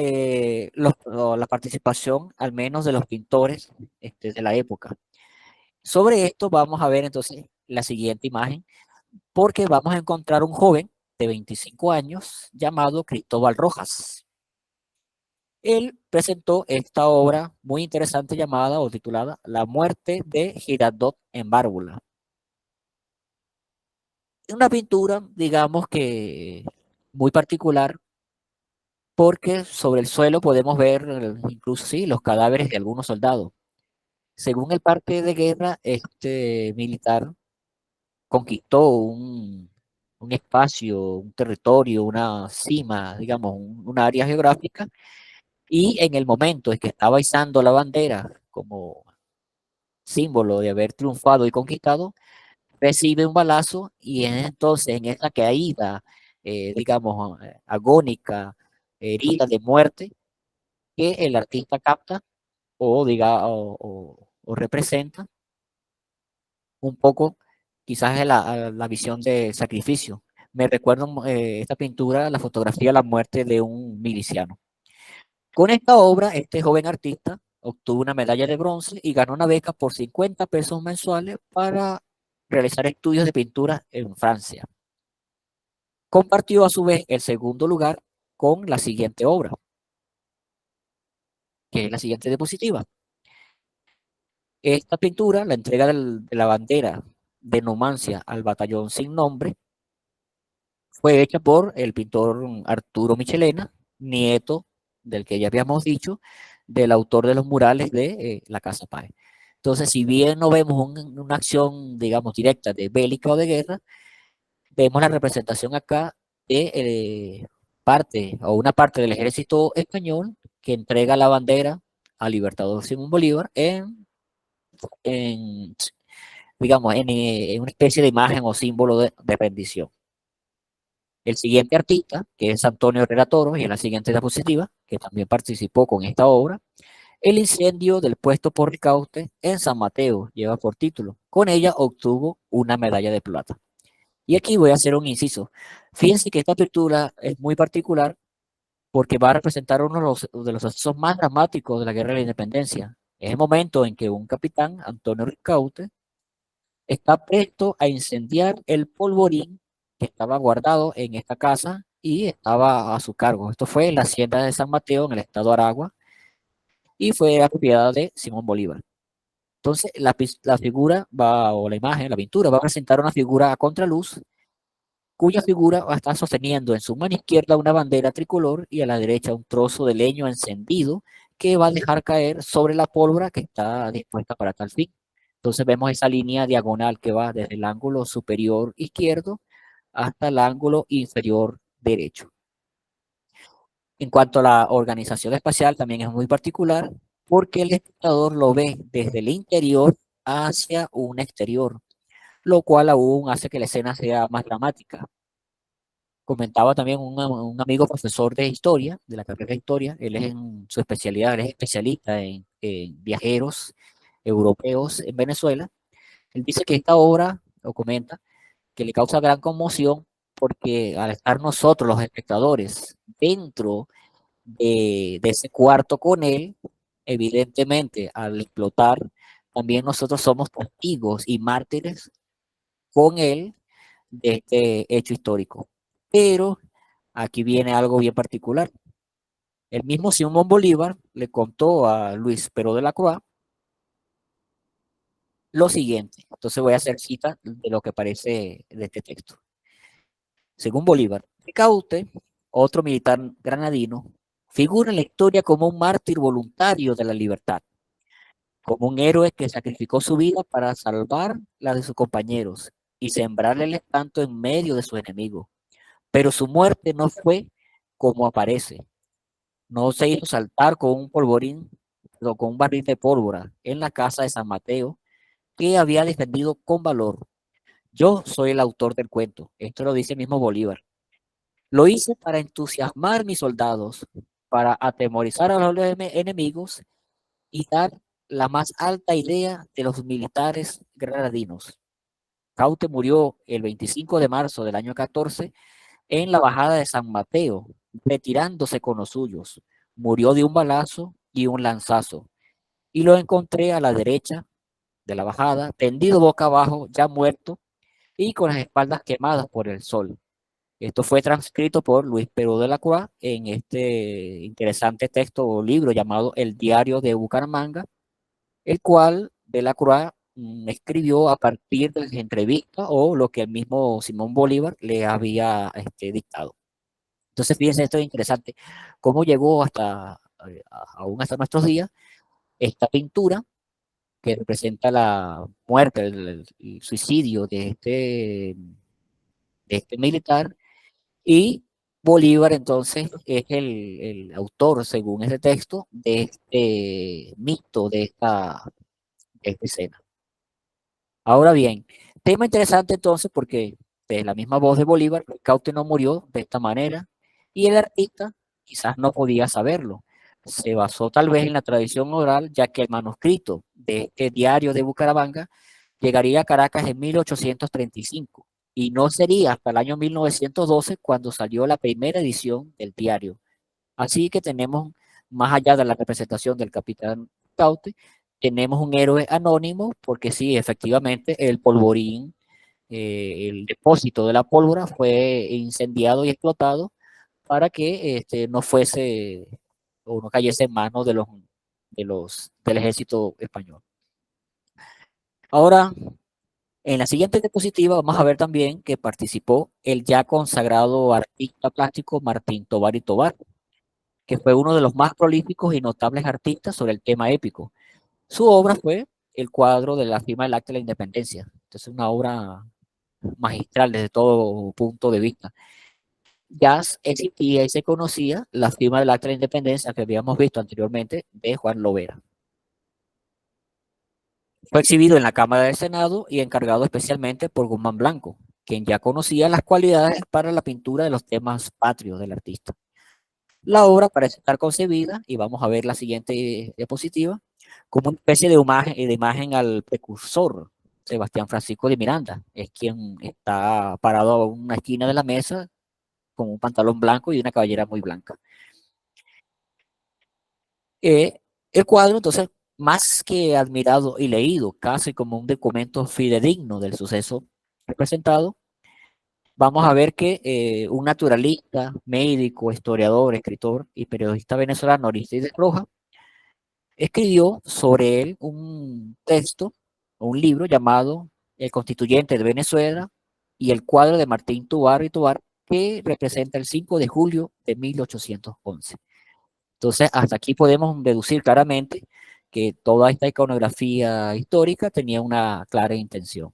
la participación al menos de los pintores de la época. Sobre esto vamos a ver entonces la siguiente imagen, porque vamos a encontrar un joven de 25 años llamado Cristóbal Rojas. Él presentó esta obra muy interesante llamada o titulada La muerte de Girardot en Bárbula. Una pintura, digamos que muy particular, porque sobre el suelo podemos ver incluso sí, los cadáveres de algunos soldados. Según el parte de guerra, este militar conquistó un espacio, un territorio, una cima, digamos, un área geográfica, y en el momento en que estaba izando la bandera como símbolo de haber triunfado y conquistado, recibe un balazo y entonces en esa caída, digamos, agónica, herida de muerte, que el artista capta o, diga, o representa un poco quizás a la visión de sacrificio. Me recuerdo esta pintura, la fotografía, la muerte de un miliciano. Con esta obra, este joven artista obtuvo una medalla de bronce y ganó una beca por 50 pesos mensuales para realizar estudios de pintura en Francia. Compartió a su vez el segundo lugar con la siguiente obra, que es la siguiente diapositiva. Esta pintura, la entrega de la bandera de Numancia al batallón sin nombre, fue hecha por el pintor Arturo Michelena, nieto del que ya habíamos dicho, del autor de los murales de la Casa Páez. Entonces, si bien no vemos una acción, digamos, directa de bélica o de guerra, vemos la representación acá de parte o una parte del ejército español que entrega la bandera al libertador Simón Bolívar en digamos, en una especie de imagen o símbolo de rendición. El siguiente artista, que es Antonio Herrera Toro, y en la siguiente diapositiva, que también participó con esta obra, El incendio del puesto por Ricaurte en San Mateo, lleva por título. Con ella obtuvo una medalla de plata. Y aquí voy a hacer un inciso. Fíjense que esta pintura es muy particular porque va a representar uno de los sucesos más dramáticos de la Guerra de la Independencia. Es el momento en que un capitán, Antonio Ricaurte, está presto a incendiar el polvorín que estaba guardado en esta casa y estaba a su cargo. Esto fue en la hacienda de San Mateo, en el estado de Aragua, y fue la propiedad de Simón Bolívar. Entonces, la figura va, o la imagen, la pintura, va a presentar una figura a contraluz, cuya figura va a estar sosteniendo en su mano izquierda una bandera tricolor y a la derecha un trozo de leño encendido que va a dejar caer sobre la pólvora que está dispuesta para tal fin. Entonces vemos esa línea diagonal que va desde el ángulo superior izquierdo hasta el ángulo inferior derecho. En cuanto a la organización espacial, también es muy particular porque el espectador lo ve desde el interior hacia un exterior, lo cual aún hace que la escena sea más dramática. Comentaba también un amigo profesor de historia, de la carrera de historia, él es en su especialidad, él es especialista en viajeros europeos en Venezuela. Él dice que esta obra, o comenta, que le causa gran conmoción porque al estar nosotros los espectadores dentro de ese cuarto con él, evidentemente al explotar, también nosotros somos testigos y mártires con él de este hecho histórico. Pero aquí viene algo bien particular. El mismo Simón Bolívar le contó a Luis Perón de la Croix lo siguiente. Entonces voy a hacer cita de lo que parece de este texto. Según Bolívar, Ricaurte, otro militar granadino, figura en la historia como un mártir voluntario de la libertad, como un héroe que sacrificó su vida para salvar la de sus compañeros y sembrarle el espanto en medio de sus enemigos. Pero su muerte no fue como aparece. No se hizo saltar con un polvorín o con un barril de pólvora en la casa de San Mateo, que había defendido con valor. Yo soy el autor del cuento. Esto lo dice el mismo Bolívar. Lo hice para entusiasmar a mis soldados, para atemorizar a los enemigos y dar la más alta idea de los militares granadinos. Caute murió el 25 de marzo del año 14 en la bajada de San Mateo, retirándose con los suyos. Murió de un balazo y un lanzazo. Y lo encontré a la derecha de la bajada, tendido boca abajo, ya muerto y con las espaldas quemadas por el sol. Esto fue transcrito por Luis Perú de la Croix en este interesante texto o libro llamado El Diario de Bucaramanga, el cual de la Croix escribió a partir de las entrevistas o lo que el mismo Simón Bolívar le había dictado. Entonces, fíjense, esto es interesante, cómo llegó aún hasta nuestros días, esta pintura que representa la muerte, el suicidio de este militar, y Bolívar entonces es el autor, según ese texto, de este mito, de esta escena. Ahora bien, tema interesante entonces porque de la misma voz de Bolívar, Ricaurte no murió de esta manera y el artista quizás no podía saberlo. Se basó tal vez en la tradición oral, ya que el manuscrito de este diario de Bucaramanga llegaría a Caracas en 1835 y no sería hasta el año 1912 cuando salió la primera edición del diario. Así que tenemos, más allá de la representación del capitán Ricaurte, tenemos un héroe anónimo, porque sí, efectivamente, el polvorín, el depósito de la pólvora fue incendiado y explotado para que no fuese o no cayese en manos del ejército español. Ahora, en la siguiente diapositiva vamos a ver también que participó el ya consagrado artista plástico Martín Tovar y Tovar, que fue uno de los más prolíficos y notables artistas sobre el tema épico. Su obra fue el cuadro de la firma del Acta de la Independencia. Entonces, una obra magistral desde todo punto de vista. Ya existía y se conocía la firma del Acta de la Independencia que habíamos visto anteriormente de Juan Lovera. Fue exhibido en la Cámara del Senado y encargado especialmente por Guzmán Blanco, quien ya conocía las cualidades para la pintura de los temas patrios del artista. La obra parece estar concebida, y vamos a ver la siguiente diapositiva, como una especie de imagen al precursor, Sebastián Francisco de Miranda. Es quien está parado a una esquina de la mesa con un pantalón blanco y una cabellera muy blanca. El cuadro, entonces, más que admirado y leído, casi como un documento fidedigno del suceso representado, vamos a ver que un naturalista, médico, historiador, escritor y periodista venezolano, Aristides Rojas, escribió sobre él un texto, un libro llamado El Constituyente de Venezuela y el cuadro de Martín Tovar y Tovar, que representa el 5 de julio de 1811. Entonces, hasta aquí podemos deducir claramente que toda esta iconografía histórica tenía una clara intención.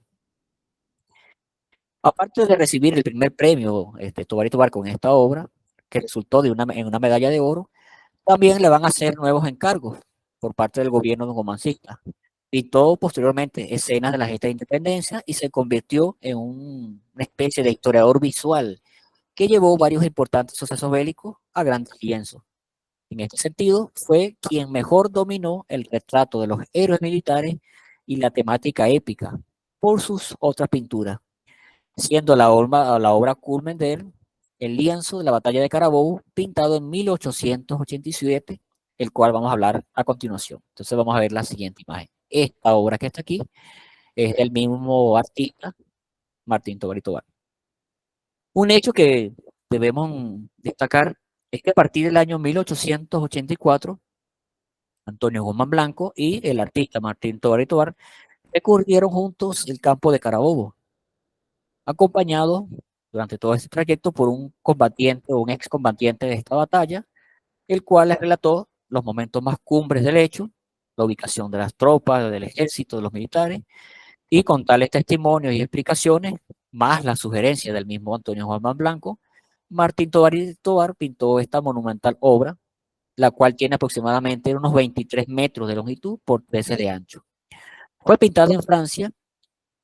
Aparte de recibir el primer premio Tovar y Tovar con esta obra, que resultó en una medalla de oro, también le van a hacer nuevos encargos por parte del gobierno gomancista. Pintó posteriormente escenas de la gesta de independencia y se convirtió en una especie de historiador visual que llevó varios importantes sucesos bélicos a grandes lienzos. En este sentido, fue quien mejor dominó el retrato de los héroes militares y la temática épica por sus otras pinturas, siendo la obra culmen de él el lienzo de la batalla de Carabobo, pintado en 1887, el cual vamos a hablar a continuación. Entonces vamos a ver la siguiente imagen. Esta obra que está aquí es del mismo artista, Martín Tovar y Tovar. Un hecho que debemos destacar es que a partir del año 1884, Antonio Guzmán Blanco y el artista Martín Tovar y Tovar recorrieron juntos el campo de Carabobo, acompañado durante todo este trayecto por un combatiente o un excombatiente de esta batalla, el cual les relató los momentos más cumbres del hecho, la ubicación de las tropas, del ejército, de los militares, y con tales testimonios y explicaciones, más la sugerencia del mismo Antonio Juan Blanco, Martín Tovar y Tovar pintó esta monumental obra, la cual tiene aproximadamente unos 23 metros de longitud por 13 de ancho. Fue pintada en Francia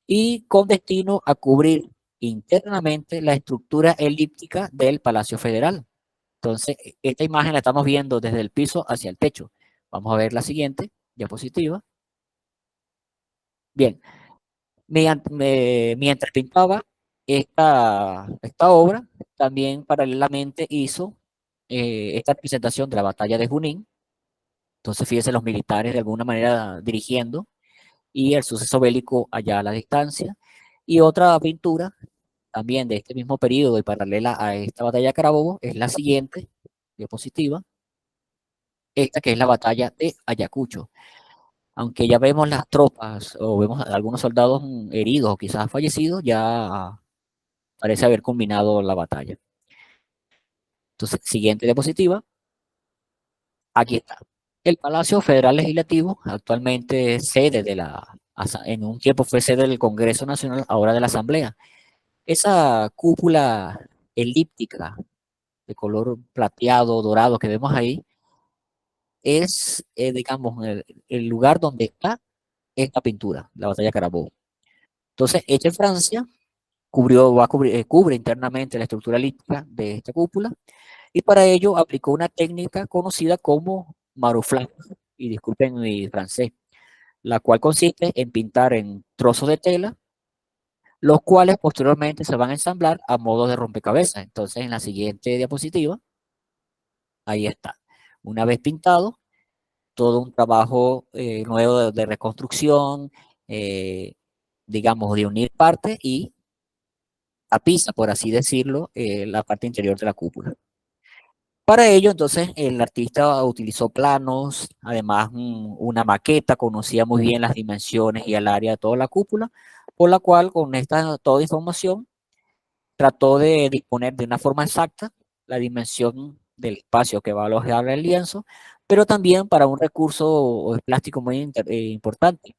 y con destino a cubrir internamente la estructura elíptica del Palacio Federal. Entonces, esta imagen la estamos viendo desde el piso hacia el techo. Vamos a ver la siguiente diapositiva. Bien, mientras pintaba esta obra, también paralelamente hizo esta representación de la batalla de Junín. Entonces, fíjense los militares de alguna manera dirigiendo y el suceso bélico allá a la distancia. Y otra pintura también de este mismo periodo y paralela a esta batalla de Carabobo es la siguiente diapositiva, esta que es la batalla de Ayacucho. Aunque ya vemos las tropas o vemos a algunos soldados heridos o quizás fallecidos, ya parece haber culminado la batalla. Entonces, siguiente diapositiva. Aquí está. El Palacio Federal Legislativo actualmente es sede en un tiempo fue sede del Congreso Nacional, ahora de la Asamblea. Esa cúpula elíptica de color plateado, dorado que vemos ahí, es, digamos, el lugar donde está esta pintura, la batalla de Carabobo. Entonces, hecha en Francia, cubre internamente la estructura elíptica de esta cúpula y para ello aplicó una técnica conocida como maruflage, y disculpen mi francés, la cual consiste en pintar en trozos de tela, los cuales posteriormente se van a ensamblar a modo de rompecabezas. Entonces, en la siguiente diapositiva, ahí está. Una vez pintado, todo un trabajo nuevo de reconstrucción, digamos, de unir partes y tapiza, por así decirlo, la parte interior de la cúpula. Para ello, entonces, el artista utilizó planos, además una maqueta, conocía muy bien las dimensiones y el área de toda la cúpula, por la cual con esta toda información trató de disponer de una forma exacta la dimensión del espacio que va a alojar el lienzo, pero también para un recurso plástico muy importante.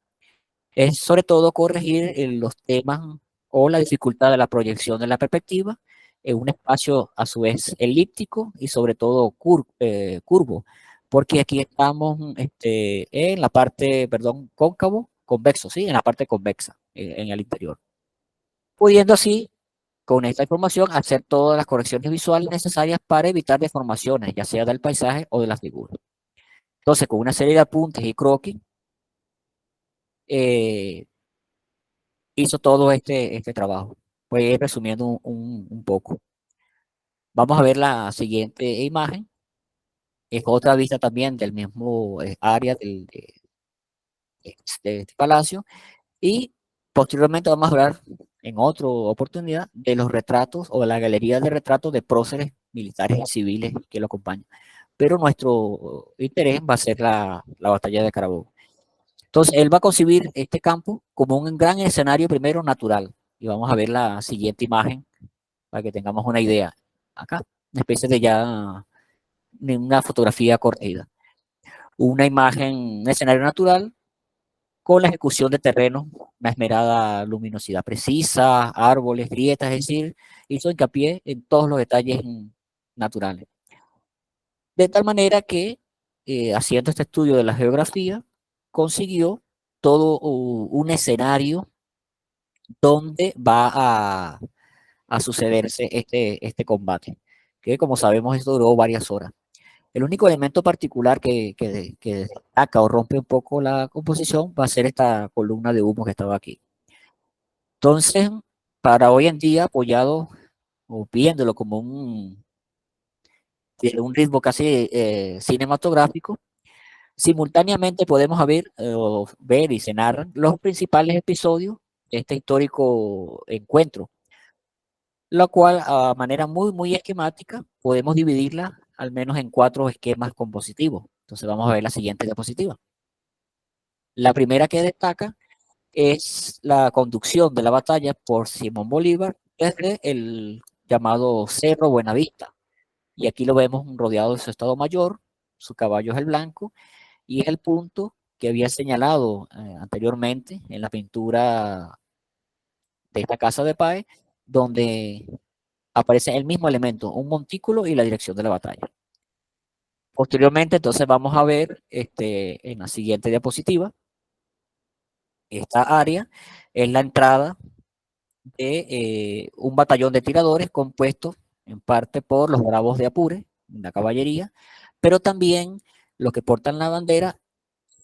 Es sobre todo corregir los temas o la dificultad de la proyección de la perspectiva en un espacio a su vez elíptico y sobre todo curvo, porque aquí estamos en la parte, perdón, cóncavo, convexo, ¿sí? En la parte convexa, en el interior. Pudiendo así, con esta información, hacer todas las correcciones visuales necesarias para evitar deformaciones, ya sea del paisaje o de la figura. Entonces, con una serie de apuntes y croquis, hizo todo este trabajo. Voy resumiendo un poco. Vamos a ver la siguiente imagen. Es otra vista también del mismo área de este palacio. Y posteriormente vamos a hablar en otra oportunidad de los retratos o de la galería de retratos de próceres militares y civiles que lo acompañan. Pero nuestro interés va a ser la batalla de Carabobo. Entonces, él va a concebir este campo como un gran escenario primero natural. Y vamos a ver la siguiente imagen para que tengamos una idea. Acá, una especie de una fotografía corrida. Una imagen, un escenario natural con la ejecución de terrenos, una esmerada luminosidad precisa, árboles, grietas, es decir, hizo hincapié en todos los detalles naturales. De tal manera que, haciendo este estudio de la geografía, consiguió todo un escenario donde va a sucederse este combate, que como sabemos esto duró varias horas. El único elemento particular que destaca o rompe un poco la composición va a ser esta columna de humo que estaba aquí. Entonces, para hoy en día, apoyado o viéndolo como un ritmo casi cinematográfico, simultáneamente podemos ver y se narran los principales episodios de este histórico encuentro, la cual a manera muy esquemática podemos dividirla al menos en 4 esquemas compositivos. Entonces vamos a ver la siguiente diapositiva. La primera que destaca es la conducción de la batalla por Simón Bolívar desde el llamado Cerro Buenavista. Y aquí lo vemos rodeado de su Estado Mayor, su caballo es el blanco, y es el punto que había señalado anteriormente en la pintura de esta casa de Páez, donde aparece el mismo elemento, un montículo y la dirección de la batalla. Posteriormente, entonces vamos a ver en la siguiente diapositiva, esta área es la entrada de un batallón de tiradores compuesto en parte por los bravos de Apure, la caballería, pero también los que portan la bandera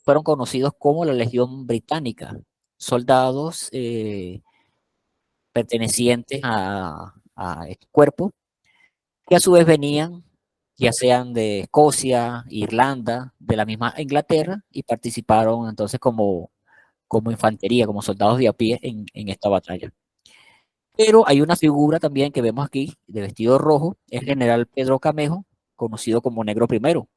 fueron conocidos como la Legión Británica, soldados pertenecientes a este cuerpo, que a su vez venían ya sean de Escocia, Irlanda, de la misma Inglaterra, y participaron entonces como infantería, como soldados de a pie en esta batalla. Pero hay una figura también que vemos aquí, de vestido rojo, es el general Pedro Camejo, conocido como Negro Primero.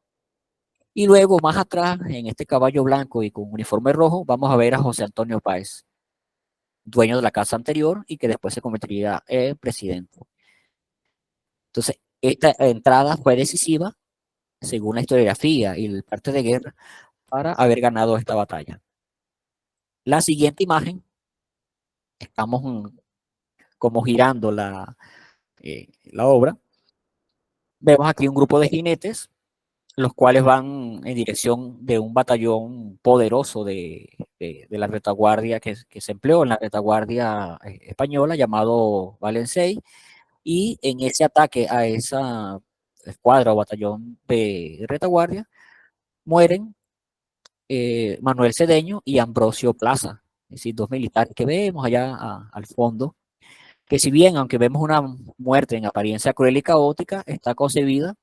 Y luego, más atrás, en este caballo blanco y con uniforme rojo, vamos a ver a José Antonio Páez, dueño de la casa anterior y que después se convertiría en presidente. Entonces, esta entrada fue decisiva, según la historiografía y el parte de guerra, para haber ganado esta batalla. La siguiente imagen, estamos como girando la obra. Vemos aquí un grupo de jinetes, los cuales van en dirección de un batallón poderoso de la retaguardia que se empleó en la retaguardia española, llamado Valencey, y en ese ataque a esa escuadra o batallón de retaguardia mueren Manuel Cedeño y Ambrosio Plaza, es decir, dos militares que vemos allá al fondo, que si bien, aunque vemos una muerte en apariencia cruel y caótica, está concebida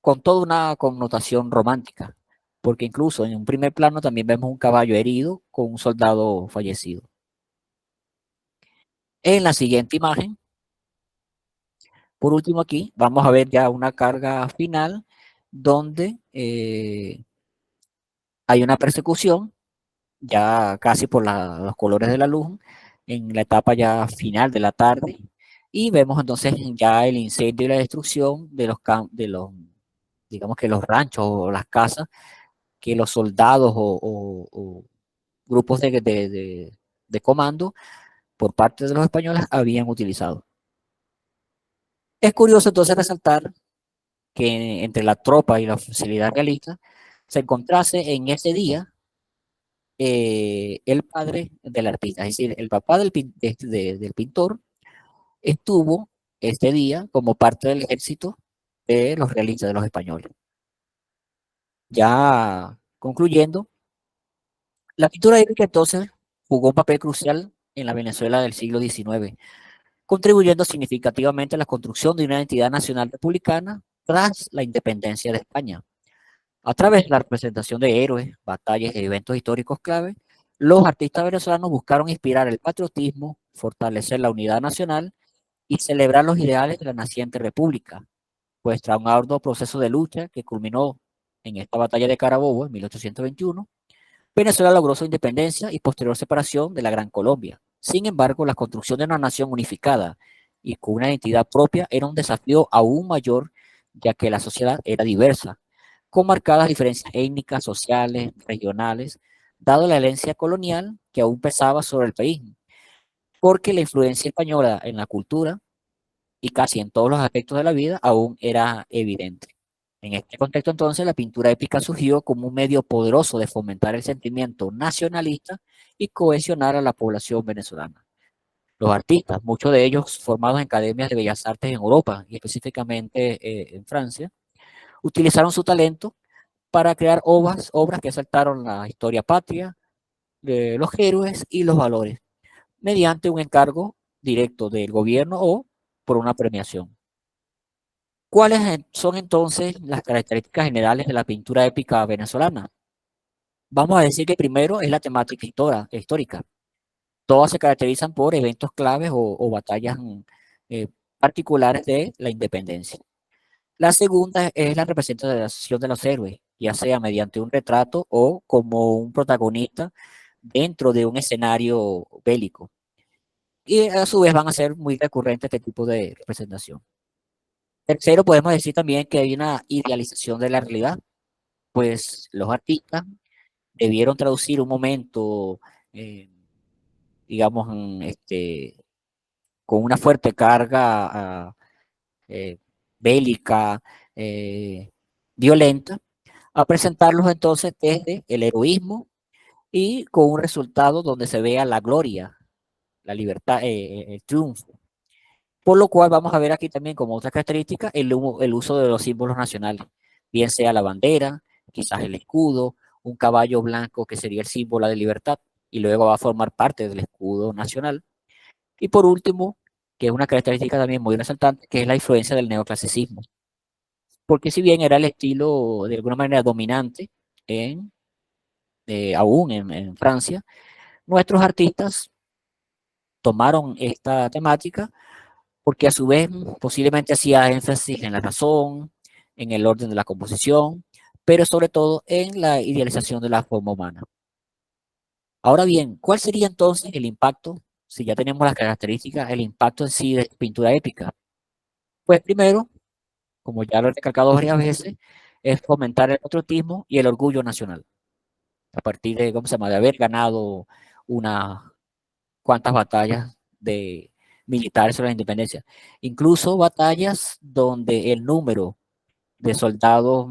con toda una connotación romántica, porque incluso en un primer plano también vemos un caballo herido con un soldado fallecido. En la siguiente imagen, por último aquí, vamos a ver ya una carga final donde hay una persecución, ya casi por los colores de la luz, en la etapa ya final de la tarde, y vemos entonces ya el incendio y la destrucción de los digamos que los ranchos o las casas que los soldados o grupos de comando por parte de los españoles habían utilizado. Es curioso entonces resaltar que entre la tropa y la oficialidad realista se encontrase en ese día el padre del artista, es decir, el papá del pintor estuvo este día como parte del ejército de los realistas, de los españoles. Ya concluyendo, la pintura épica entonces jugó un papel crucial en la Venezuela del siglo XIX, contribuyendo significativamente a la construcción de una identidad nacional republicana tras la independencia de España. A través de la representación de héroes, batallas y eventos históricos clave, los artistas venezolanos buscaron inspirar el patriotismo, fortalecer la unidad nacional y celebrar los ideales de la naciente república, pues tras un arduo proceso de lucha que culminó en esta batalla de Carabobo en 1821, Venezuela logró su independencia y posterior separación de la Gran Colombia. Sin embargo, la construcción de una nación unificada y con una identidad propia era un desafío aún mayor, ya que la sociedad era diversa, con marcadas diferencias étnicas, sociales, regionales, dado la herencia colonial que aún pesaba sobre el país, porque la influencia española en la cultura y casi en todos los aspectos de la vida aún era evidente. En este contexto, entonces, la pintura épica surgió como un medio poderoso de fomentar el sentimiento nacionalista y cohesionar a la población venezolana. Los artistas, muchos de ellos formados en academias de bellas artes en Europa y específicamente en Francia, utilizaron su talento para crear obras que exaltaron la historia patria, los héroes y los valores, mediante un encargo directo del gobierno o por una premiación. ¿Cuáles son entonces las características generales de la pintura épica venezolana? Vamos a decir que primero es la temática histórica. Todas se caracterizan por eventos claves o batallas eh, particulares de la independencia. La segunda es la representación de los héroes, ya sea mediante un retrato o como un protagonista dentro de un escenario bélico. Y a su vez van a ser muy recurrentes este tipo de representación. Tercero, podemos decir también que hay una idealización de la realidad, pues los artistas debieron traducir un momento, digamos, con una fuerte carga bélica, violenta, a presentarlos entonces desde el heroísmo y con un resultado donde se vea la gloria, la libertad, el triunfo. Por lo cual vamos a ver aquí también como otra característica el uso de los símbolos nacionales, bien sea la bandera, quizás el escudo, un caballo blanco que sería el símbolo de libertad y luego va a formar parte del escudo nacional. Y por último, que es una característica también muy resaltante, que es la influencia del neoclasicismo. Porque si bien era el estilo de alguna manera dominante aún en Francia, nuestros artistas tomaron esta temática porque a su vez posiblemente hacía énfasis en la razón, en el orden de la composición, pero sobre todo en la idealización de la forma humana. Ahora bien, ¿cuál sería entonces el impacto, si ya tenemos las características, el impacto en sí de pintura épica? Pues primero, como ya lo he recalcado varias veces, es fomentar el patriotismo y el orgullo nacional. A partir de, ¿cómo se llama?, de haber ganado unas cuantas batallas de militares sobre la independencia. Incluso batallas donde el número de soldados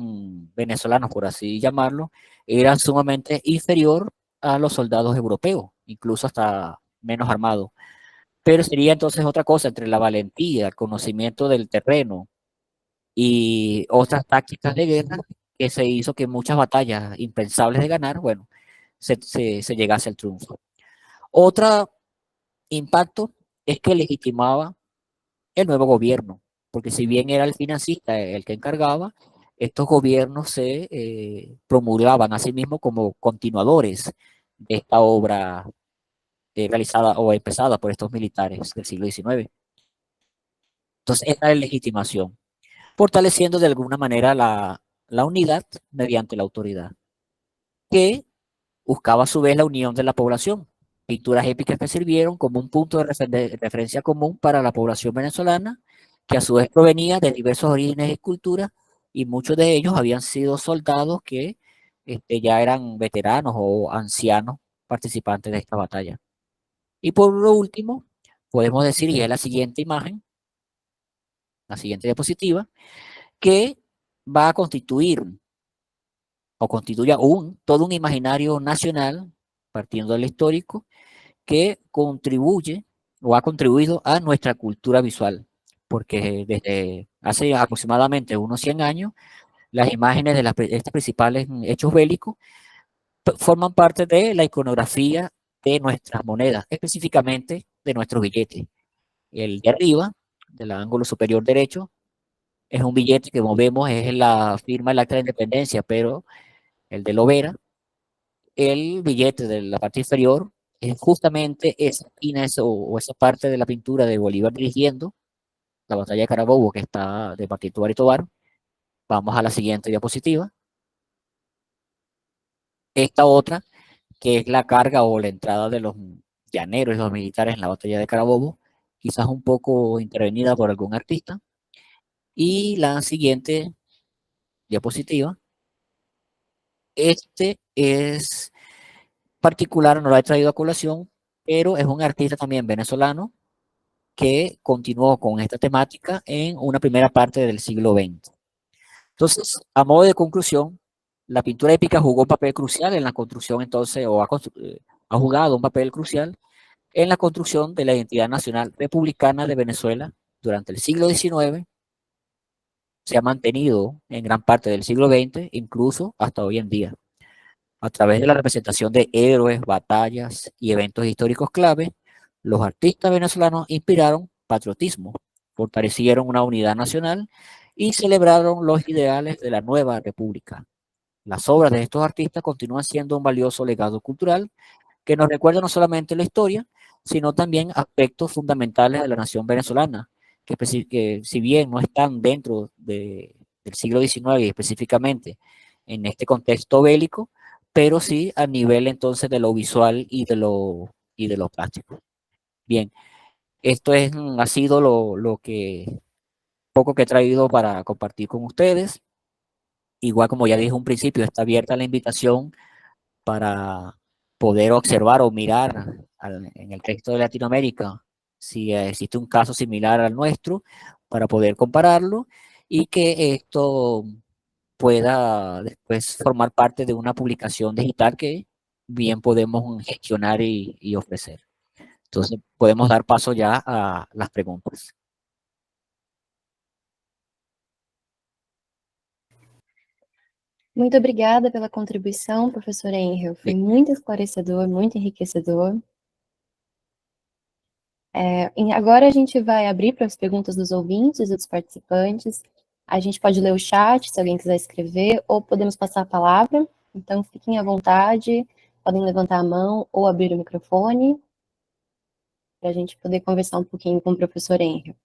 venezolanos, por así llamarlo, era sumamente inferior a los soldados europeos, incluso hasta menos armados. Pero sería entonces otra cosa entre la valentía, el conocimiento del terreno y otras tácticas de guerra que se hizo que muchas batallas impensables de ganar, bueno, se llegase al triunfo. Otro impacto es que legitimaba el nuevo gobierno, porque si bien era el financista el que encargaba, estos gobiernos se promulgaban a sí mismos como continuadores de esta obra realizada o empezada por estos militares del siglo XIX. Entonces, esta es la legitimación, fortaleciendo de alguna manera la unidad mediante la autoridad, que buscaba a su vez la unión de la población. Pinturas épicas que sirvieron como un punto de referencia común para la población venezolana, que a su vez provenía de diversos orígenes y culturas, y muchos de ellos habían sido soldados que ya eran veteranos o ancianos participantes de esta batalla. Y por lo último, podemos decir, y es la siguiente imagen, la siguiente diapositiva, que va a constituir o constituye todo un imaginario nacional, partiendo del histórico, que contribuye o ha contribuido a nuestra cultura visual, porque desde hace aproximadamente unos 100 años, las imágenes de estos principales hechos bélicos forman parte de la iconografía de nuestras monedas, específicamente de nuestros billetes. El de arriba, del ángulo superior derecho, es un billete que, como vemos, es la firma del Acta de Independencia, pero el de Lovera, el billete de la parte inferior es justamente esa esquina o esa parte de la pintura de Bolívar dirigiendo la batalla de Carabobo, que está de Martín Tovar y Tovar. Vamos a la siguiente diapositiva. Esta otra, que es la carga o la entrada de los llaneros y los militares en la batalla de Carabobo, quizás un poco intervenida por algún artista. Y la siguiente diapositiva. Este es particular, no lo he traído a colación, pero es un artista también venezolano que continuó con esta temática en una primera parte del siglo XX. Entonces, a modo de conclusión, la pintura épica jugó un papel crucial en la construcción entonces, ha jugado un papel crucial en la construcción de la identidad nacional republicana de Venezuela durante el siglo XIX, se ha mantenido en gran parte del siglo XX, incluso hasta hoy en día, a través de la representación de héroes, batallas y eventos históricos clave. Los artistas venezolanos inspiraron patriotismo, fortalecieron una unidad nacional y celebraron los ideales de la nueva república. Las obras de estos artistas continúan siendo un valioso legado cultural que nos recuerda no solamente la historia, sino también aspectos fundamentales de la nación venezolana, que si bien no están dentro del siglo XIX y específicamente en este contexto bélico, pero sí a nivel entonces de lo visual y de lo plástico. Bien, esto ha sido lo que poco que he traído para compartir con ustedes. Igual como ya dije un principio, está abierta la invitación para poder observar o mirar en el texto de Latinoamérica si existe un caso similar al nuestro para poder compararlo y que esto pueda después formar parte de una publicación digital que bien podemos gestionar y ofrecer. Entonces podemos dar paso ya a las preguntas. Muito obrigada pela contribuição, professor Engel. Foi muito esclarecedor, muito enriquecedor. Agora a gente vai abrir para as perguntas dos ouvintes e dos participantes. A gente pode ler o chat, se alguém quiser escrever, ou podemos passar a palavra. Então, fiquem à vontade, podem levantar a mão ou abrir o microfone, para a gente poder conversar um pouquinho com o professor Engel.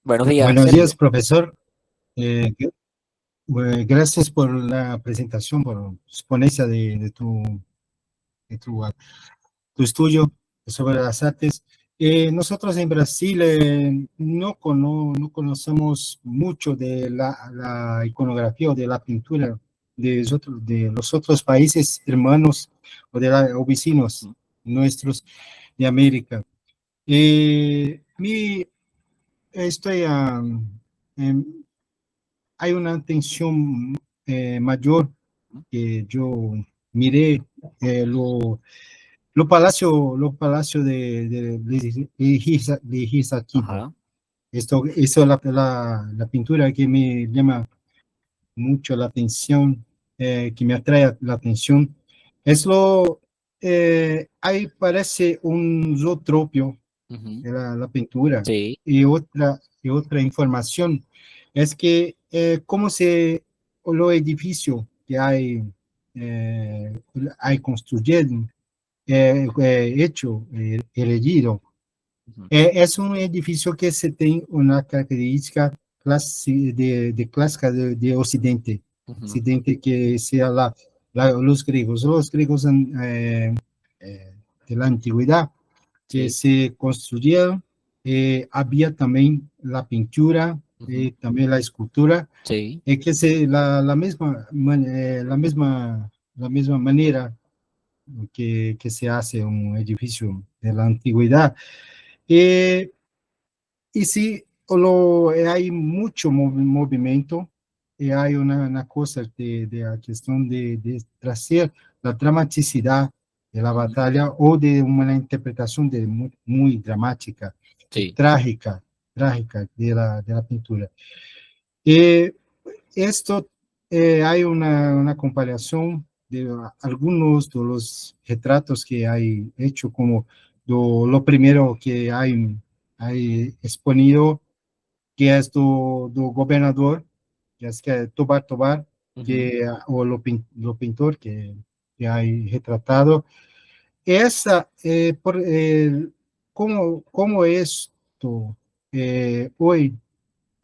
Buenos días. Buenos Sergio. días, profesor. Gracias por la presentación, por su ponencia de tu estudio sobre las artes. Nosotros en Brasil no conocemos mucho de la iconografía o de la pintura de los otros países hermanos o vecinos nuestros de América. Estoy, em, hay una atención mayor que yo miré lo palacio de legislativo. Ajá. Esto es la pintura que me llama mucho la atención, que me atrae la atención. Ahí parece un zootropio Ujú. de la pintura. Sí. Y otra información es que cómo los edificios que hay construido, hecho, erigido, Ujú. es un edificio que se tiene una característica de clásica de Occidente. Ujú. Occidente que sea los griegos. Los griegos de la antigüedad que Sí. se construyeron, había también la pintura, Ujú. también la escultura, Sí. que la misma manera que se hace un edificio de la antigüedad. Eh, y sí, hay mucho movimiento, y hay una cosa de la cuestión de traer la dramaticidad de la Ujú. batalla o de una interpretación muy dramática y Sí. trágica de la pintura. Eh, Esto, hay una comparación de algunos de los retratos que hay hecho, como lo primero que hay exponido, que es do gobernador, que es que Tobar, Ujú. o lo pintor que hay retratado. Esa, como esto hoy,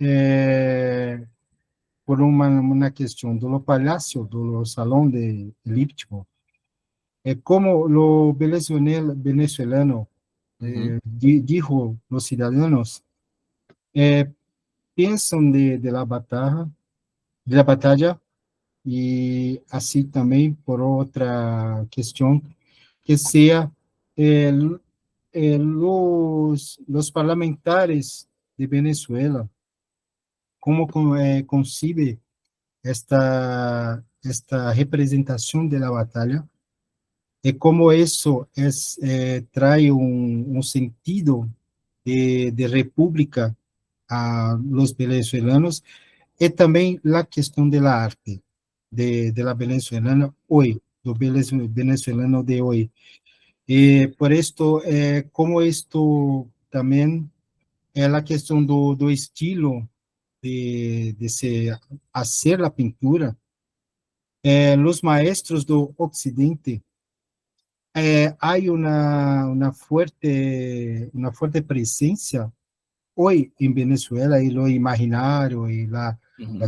eh, por una cuestión de lo palacio, de lo salón de elíptico, como lo venezolano Ujú. dijo los ciudadanos, eh, piensan de la batalla, y así también por otra cuestión, que sea el, los parlamentares de Venezuela, cómo concibe esta representación de la batalla, y cómo eso trae un sentido de república a los venezolanos, y también la cuestión de la arte de la venezolana hoy, venezolano de hoy. Por esto, como esto también es la cuestión do estilo de hacer la pintura. Los maestros do Occidente hay una fuerte presencia hoy en Venezuela y lo imaginario y la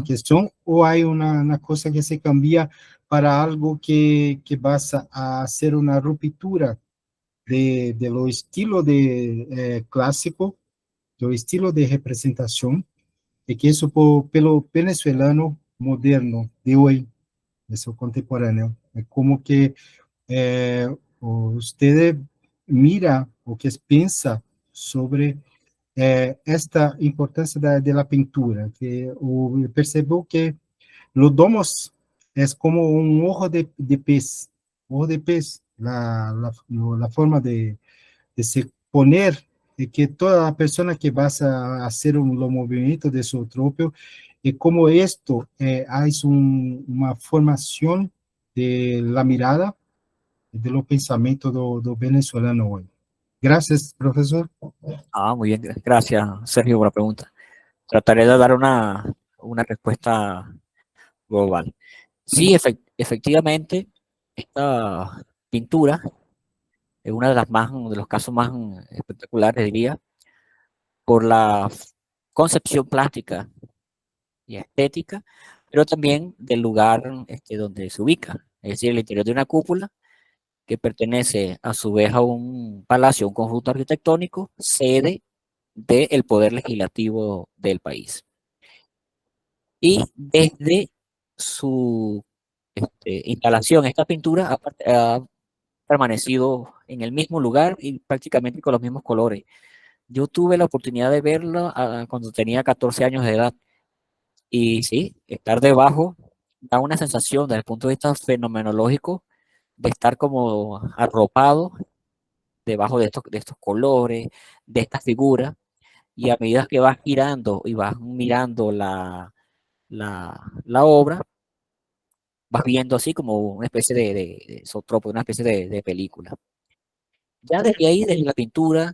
cuestión, o hay una cosa que se cambia para algo que vas a hacer una ruptura de lo estilo de clásico, do estilo de representación, y que eso pelo venezolano moderno de hoy, de su contemporáneo, es como que usted mira o que piensa sobre esta importância de la pintura, que percebeu que los domos es como un ojo de pez, la forma de se poner, de que toda la persona que vas a hacer los movimientos de su tropio, y como esto hay una formación de la mirada, de los pensamientos do venezolano hoy. Gracias, profesor. Muy bien, gracias, Sergio, por la pregunta. Trataré de dar una respuesta global. Sí, efectivamente, esta pintura es uno de los casos más espectaculares, diría, por la concepción plástica y estética, pero también del lugar donde se ubica, es decir, el interior de una cúpula que pertenece a su vez a un palacio, un conjunto arquitectónico, sede del poder legislativo del país. Y desde su instalación, esta pintura ha permanecido en el mismo lugar y prácticamente con los mismos colores. Yo tuve la oportunidad de verla cuando tenía 14 años de edad. Y sí, estar debajo da una sensación desde el punto de vista fenomenológico de estar como arropado debajo de estos colores, de estas figuras, y a medida que vas girando y vas mirando la obra, vas viendo así como una especie de sotropo, una especie de película. Ya desde ahí, desde la pintura,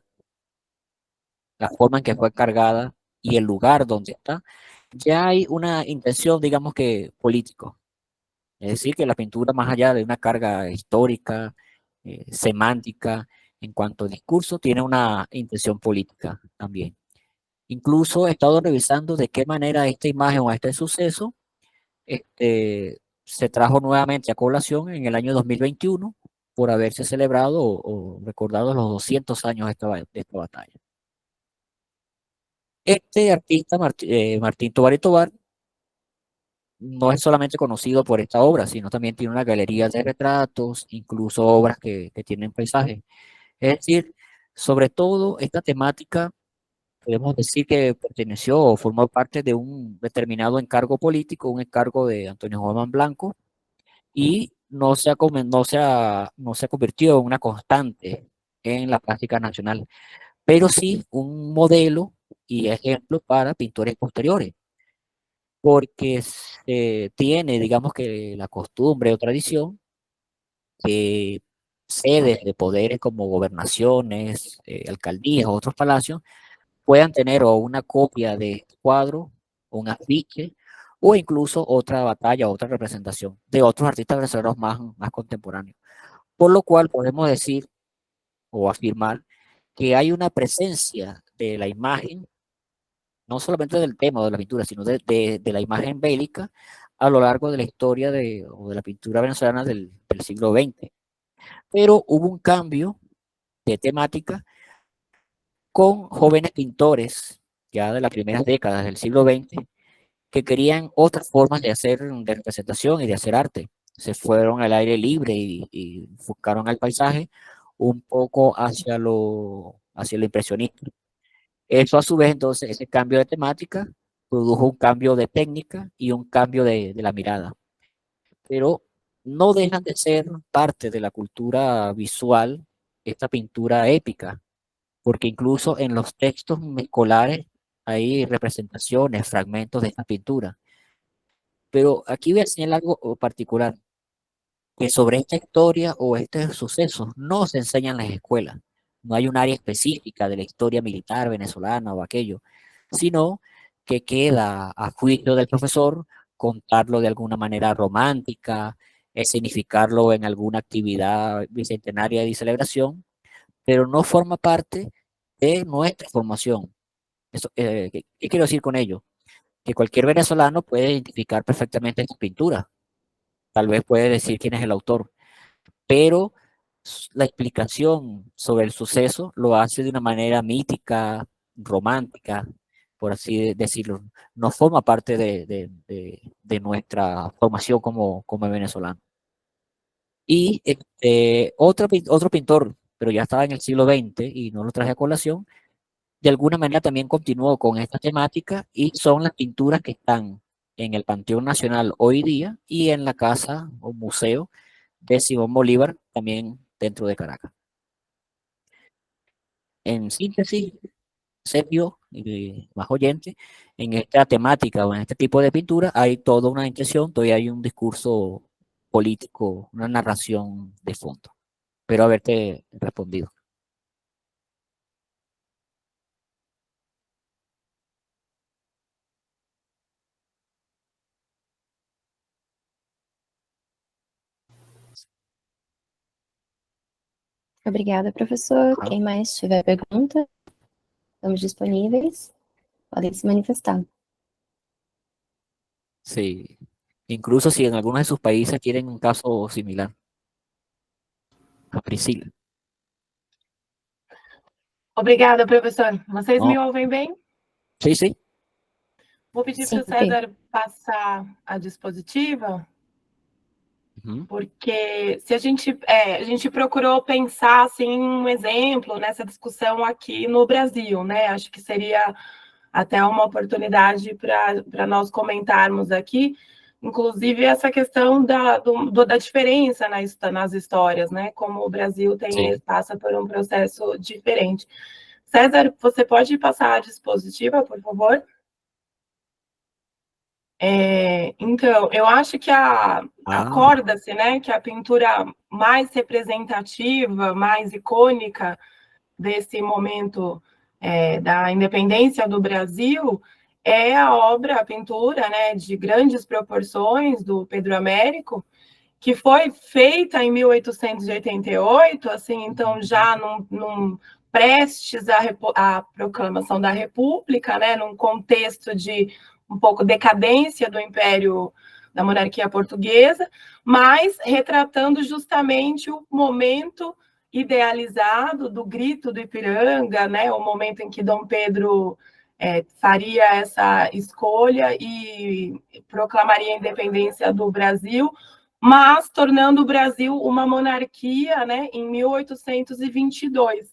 la forma en que fue cargada y el lugar donde está, ya hay una intención, digamos que político. Es decir, que la pintura, más allá de una carga histórica, semántica, en cuanto al discurso, tiene una intención política también. Incluso he estado revisando de qué manera esta imagen o este suceso se trajo nuevamente a colación en el año 2021 por haberse celebrado o recordado los 200 años de esta batalla. Este artista, Martín Tovar y Tovar, no es solamente conocido por esta obra, sino también tiene una galería de retratos, incluso obras que tienen paisajes. Es decir, sobre todo esta temática, podemos decir que perteneció o formó parte de un determinado encargo político, un encargo de Antonio Guzmán Blanco, y no se convirtió en una constante en la práctica nacional, pero sí un modelo y ejemplo para pintores posteriores, porque se tiene, digamos que la costumbre o tradición que sedes de poderes como gobernaciones, alcaldías o otros palacios puedan tener o una copia de este cuadro, o un afiche, o incluso otra batalla, otra representación de otros artistas venezolanos más contemporáneos. Por lo cual podemos decir o afirmar que hay una presencia de la imagen, no solamente del tema o de la pintura, sino de la imagen bélica a lo largo de la historia o de la pintura venezolana del siglo XX. Pero hubo un cambio de temática con jóvenes pintores ya de las primeras décadas del siglo XX que querían otras formas de hacer de representación y de hacer arte. Se fueron al aire libre y enfocaron al paisaje un poco hacia lo impresionista. Eso a su vez, entonces, ese cambio de temática produjo un cambio de técnica y un cambio de la mirada. Pero no dejan de ser parte de la cultura visual esta pintura épica, porque incluso en los textos escolares hay representaciones, fragmentos de esta pintura. Pero aquí voy a señalar algo particular, que sobre esta historia o estos sucesos no se enseñan en las escuelas. No hay un área específica de la historia militar venezolana o aquello, sino que queda a juicio del profesor contarlo de alguna manera romántica, significarlo en alguna actividad bicentenaria de celebración, pero no forma parte de nuestra formación. Eso, ¿qué quiero decir con ello? Que cualquier venezolano puede identificar perfectamente esta pintura, tal vez puede decir quién es el autor, pero la explicación sobre el suceso lo hace de una manera mítica, romántica, por así decirlo. No forma parte de nuestra formación como venezolano. Y otro pintor, pero ya estaba en el siglo XX y no lo traje a colación, de alguna manera también continuó con esta temática y son las pinturas que están en el Panteón Nacional hoy día y en la casa o museo de Simón Bolívar, también dentro de Caracas. En síntesis, Sergio y más oyente, en esta temática o en este tipo de pintura hay toda una intención, todavía hay un discurso político, una narración de fondo. Espero haberte respondido. Obrigada, professor. Ajá. Quem mais tiver pergunta, estamos disponíveis. Podem se manifestar. Sí, incluso si en algunos de sus países tienen un caso similar. A Priscila. Obrigada, professor. Vocês me No, ouvem bem? sí, sí. Vou pedir para Sim, o César passar a dispositiva, Ujú. porque se a gente procurou pensar assim um exemplo nessa discussão aqui no Brasil, né? Acho que seria até uma oportunidade para nós comentarmos aqui, inclusive essa questão da diferença nas histórias, né? Como o Brasil Sí. passa por um processo diferente. César, você pode passar a dispositiva, por favor? Então, eu acho que acorda-se, né, que a pintura mais representativa, mais icônica desse momento da independência do Brasil é a obra, a pintura, né, de grandes proporções do Pedro Américo, que foi feita em 1888, assim, então já prestes à proclamação da República, né, num contexto de um pouco decadência do Império, da monarquia portuguesa, mas retratando justamente o momento idealizado do Grito do Ipiranga, né, o momento em que Dom Pedro faria essa escolha e proclamaria a independência do Brasil, mas tornando o Brasil uma monarquia, né, em 1822.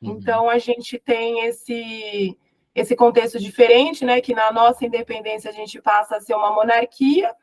Então, a gente tem esse contexto diferente, né, que na nossa independência a gente passa a ser uma monarquia.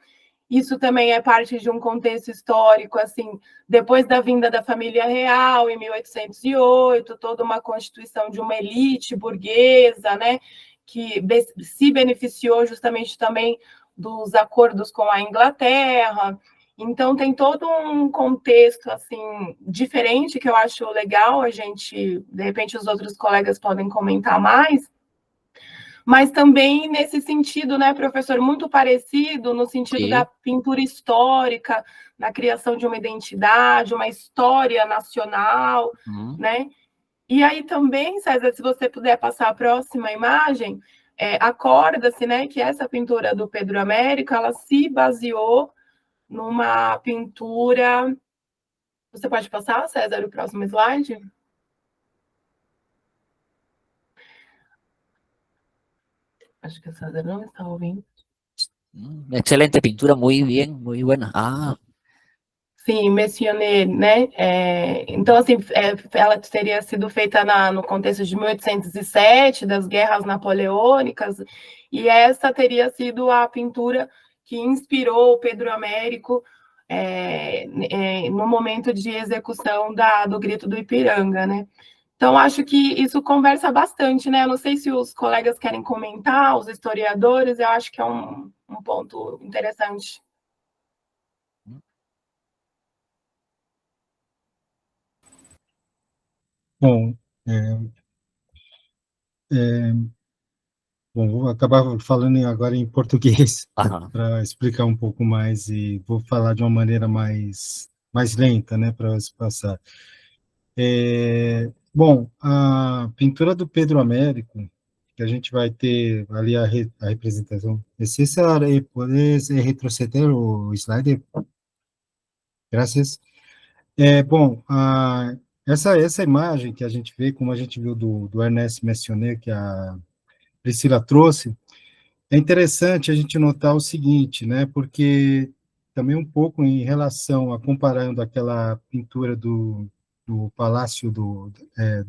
Isso também é parte de um contexto histórico, assim, depois da vinda da família real, em 1808, toda uma constituição de uma elite burguesa, né, que se beneficiou justamente também dos acordos com a Inglaterra. Então, tem todo um contexto, assim, diferente, que eu acho legal a gente, de repente, os outros colegas podem comentar mais, mas também nesse sentido, né, professor, muito parecido no sentido da pintura histórica, na criação de uma identidade, uma história nacional, né? E aí também, César, se você puder passar a próxima imagem, acorda-se, né, que essa pintura do Pedro Américo, ela se baseou numa pintura... Você pode passar, César, o próximo slide? Acho que o César não está ouvindo. Excelente pintura, muy bien, muy buena. Ah, Sim, Messiaen, né? Então, assim, ela teria sido feita no contexto de 1807, das guerras napoleônicas, e essa teria sido a pintura que inspirou o Pedro Américo no momento de execução do Grito do Ipiranga, né? Então, acho que isso conversa bastante, né? Eu não sei se os colegas querem comentar, os historiadores, eu acho que é um ponto interessante. Bom, é, Bom, vou acabar falando agora em português Ajá. para explicar um pouco mais e vou falar de uma maneira mais lenta, né, para se passar. Bom, a pintura do Pedro Américo, que a gente vai ter ali a representação. César, ¿puedes retroceder o slide? Graças. Bom, essa imagem que a gente vê, como a gente viu do Ernest Messionet, que a Priscila trouxe, é interessante a gente notar o seguinte, né, porque também um pouco em relação a comparando aquela pintura do Palácio do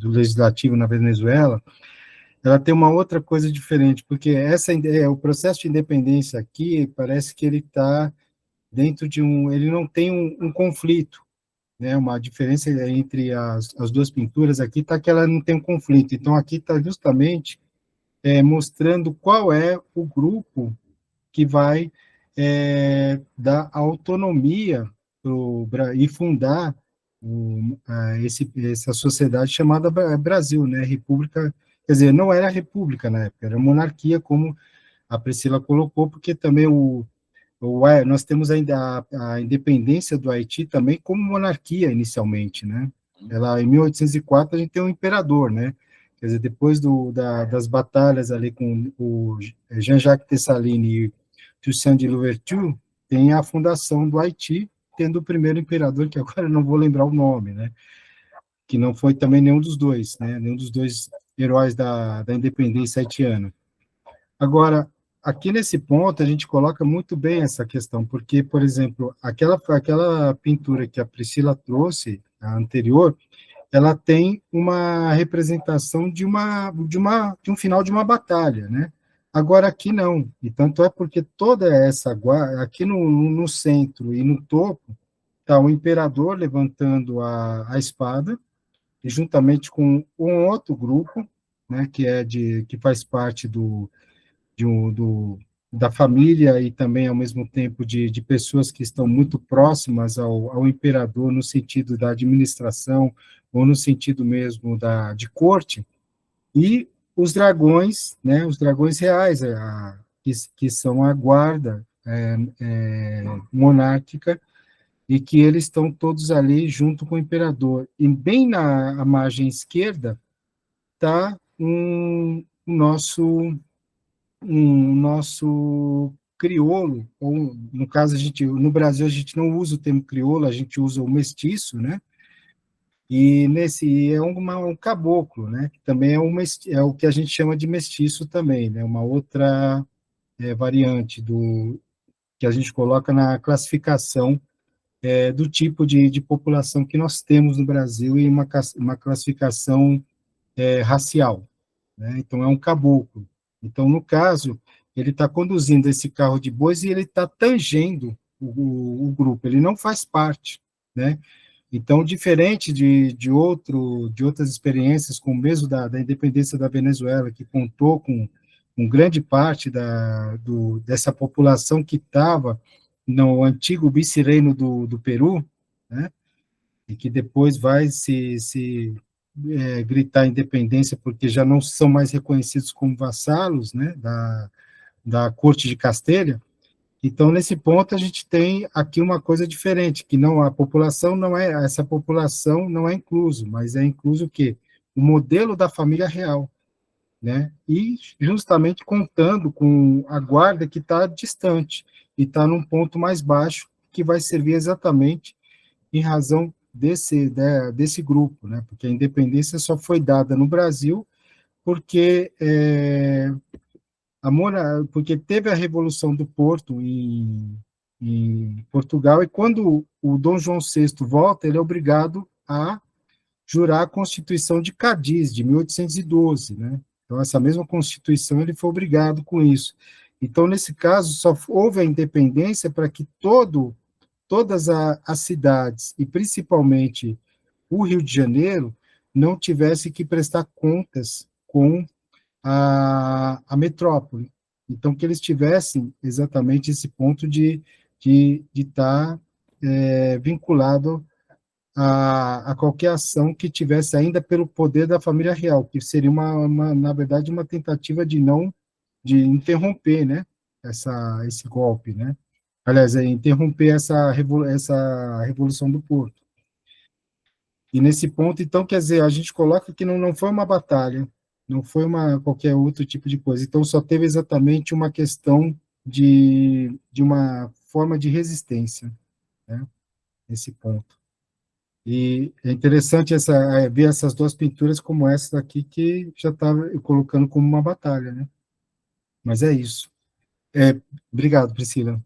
Legislativo na Venezuela, ela tem uma outra coisa diferente, porque o processo de independência aqui parece que ele está dentro de ele não tem um conflito, né, uma diferença entre as duas pinturas aqui está que ela não tem um conflito, então aqui está justamente mostrando qual é o grupo que vai dar autonomia e fundar essa sociedade chamada Brasil, né? República, quer dizer, não era república na época, era monarquia, como a Priscila colocou, porque também nós temos ainda a independência do Haiti também como monarquia inicialmente, né? Ela, em 1804, a gente tem um imperador, né? Quer dizer, depois das batalhas ali com o Jean-Jacques Dessalines e Toussaint de Louverture, tem a fundação do Haiti, tendo o primeiro imperador, que agora eu não vou lembrar o nome, né? Que não foi também nenhum dos dois, né? Nenhum dos dois heróis da independência haitiana. Agora, aqui nesse ponto, a gente coloca muito bem essa questão, porque, por exemplo, aquela pintura que a Priscila trouxe, a anterior, ela tem uma representação de um final de uma batalha, né? Agora aqui não, e tanto é porque toda essa aqui no centro e no topo está o imperador levantando a espada, e juntamente com um outro grupo, né, que faz parte da família e também, ao mesmo tempo, de pessoas que estão muito próximas ao imperador, no sentido da administração, ou no sentido mesmo de corte, e os dragões, né, os dragões reais, que são a guarda monárquica, e que eles estão todos ali junto com o imperador. E bem na margem esquerda está nosso crioulo, ou no caso no Brasil a gente não usa o termo crioulo, a gente usa o mestiço, né? E é um caboclo, né? Que também é o que a gente chama de mestiço também, né? Uma outra variante que a gente coloca na classificação do tipo de população que nós temos no Brasil e uma classificação racial, né? Então, é um caboclo. Então, no caso, ele está conduzindo esse carro de bois e ele está tangendo o grupo, ele não faz parte, né? Então, diferente de outras experiências, como mesmo da independência da Venezuela, que contou com grande parte dessa população que estava no antigo vice-reino do Peru, né? E que depois vai se gritar independência porque já não são mais reconhecidos como vassalos, né, da corte de Castelha. Então, nesse ponto, a gente tem aqui uma coisa diferente, que essa população não é incluso, mas é incluso o quê? O modelo da família real, né? E justamente contando com a guarda que está distante, e está num ponto mais baixo, que vai servir exatamente em razão desse grupo, né? Porque a independência só foi dada no Brasil porque porque teve a Revolução do Porto em Portugal, e quando o Dom João VI volta, ele é obrigado a jurar a Constituição de Cádiz, de 1812, né? Então, essa mesma Constituição, ele foi obrigado com isso. Então, nesse caso, só houve a independência para que todas as cidades, e principalmente o Rio de Janeiro, não tivesse que prestar contas com a metrópole. Então, que eles tivessem exatamente esse ponto de estar vinculado a qualquer ação que tivesse ainda pelo poder da família real, que seria, na verdade, uma tentativa de não de interromper, né, esse golpe, né? Aliás, interromper essa revolução do Porto. E nesse ponto, então, quer dizer, a gente coloca que não foi uma batalha, não foi qualquer outro tipo de coisa. Então, só teve exatamente uma questão de uma forma de resistência, né, nesse ponto. E é interessante ver essas duas pinturas como essa daqui, que já estava colocando como uma batalha, né? Mas é isso. Obrigado, Priscila.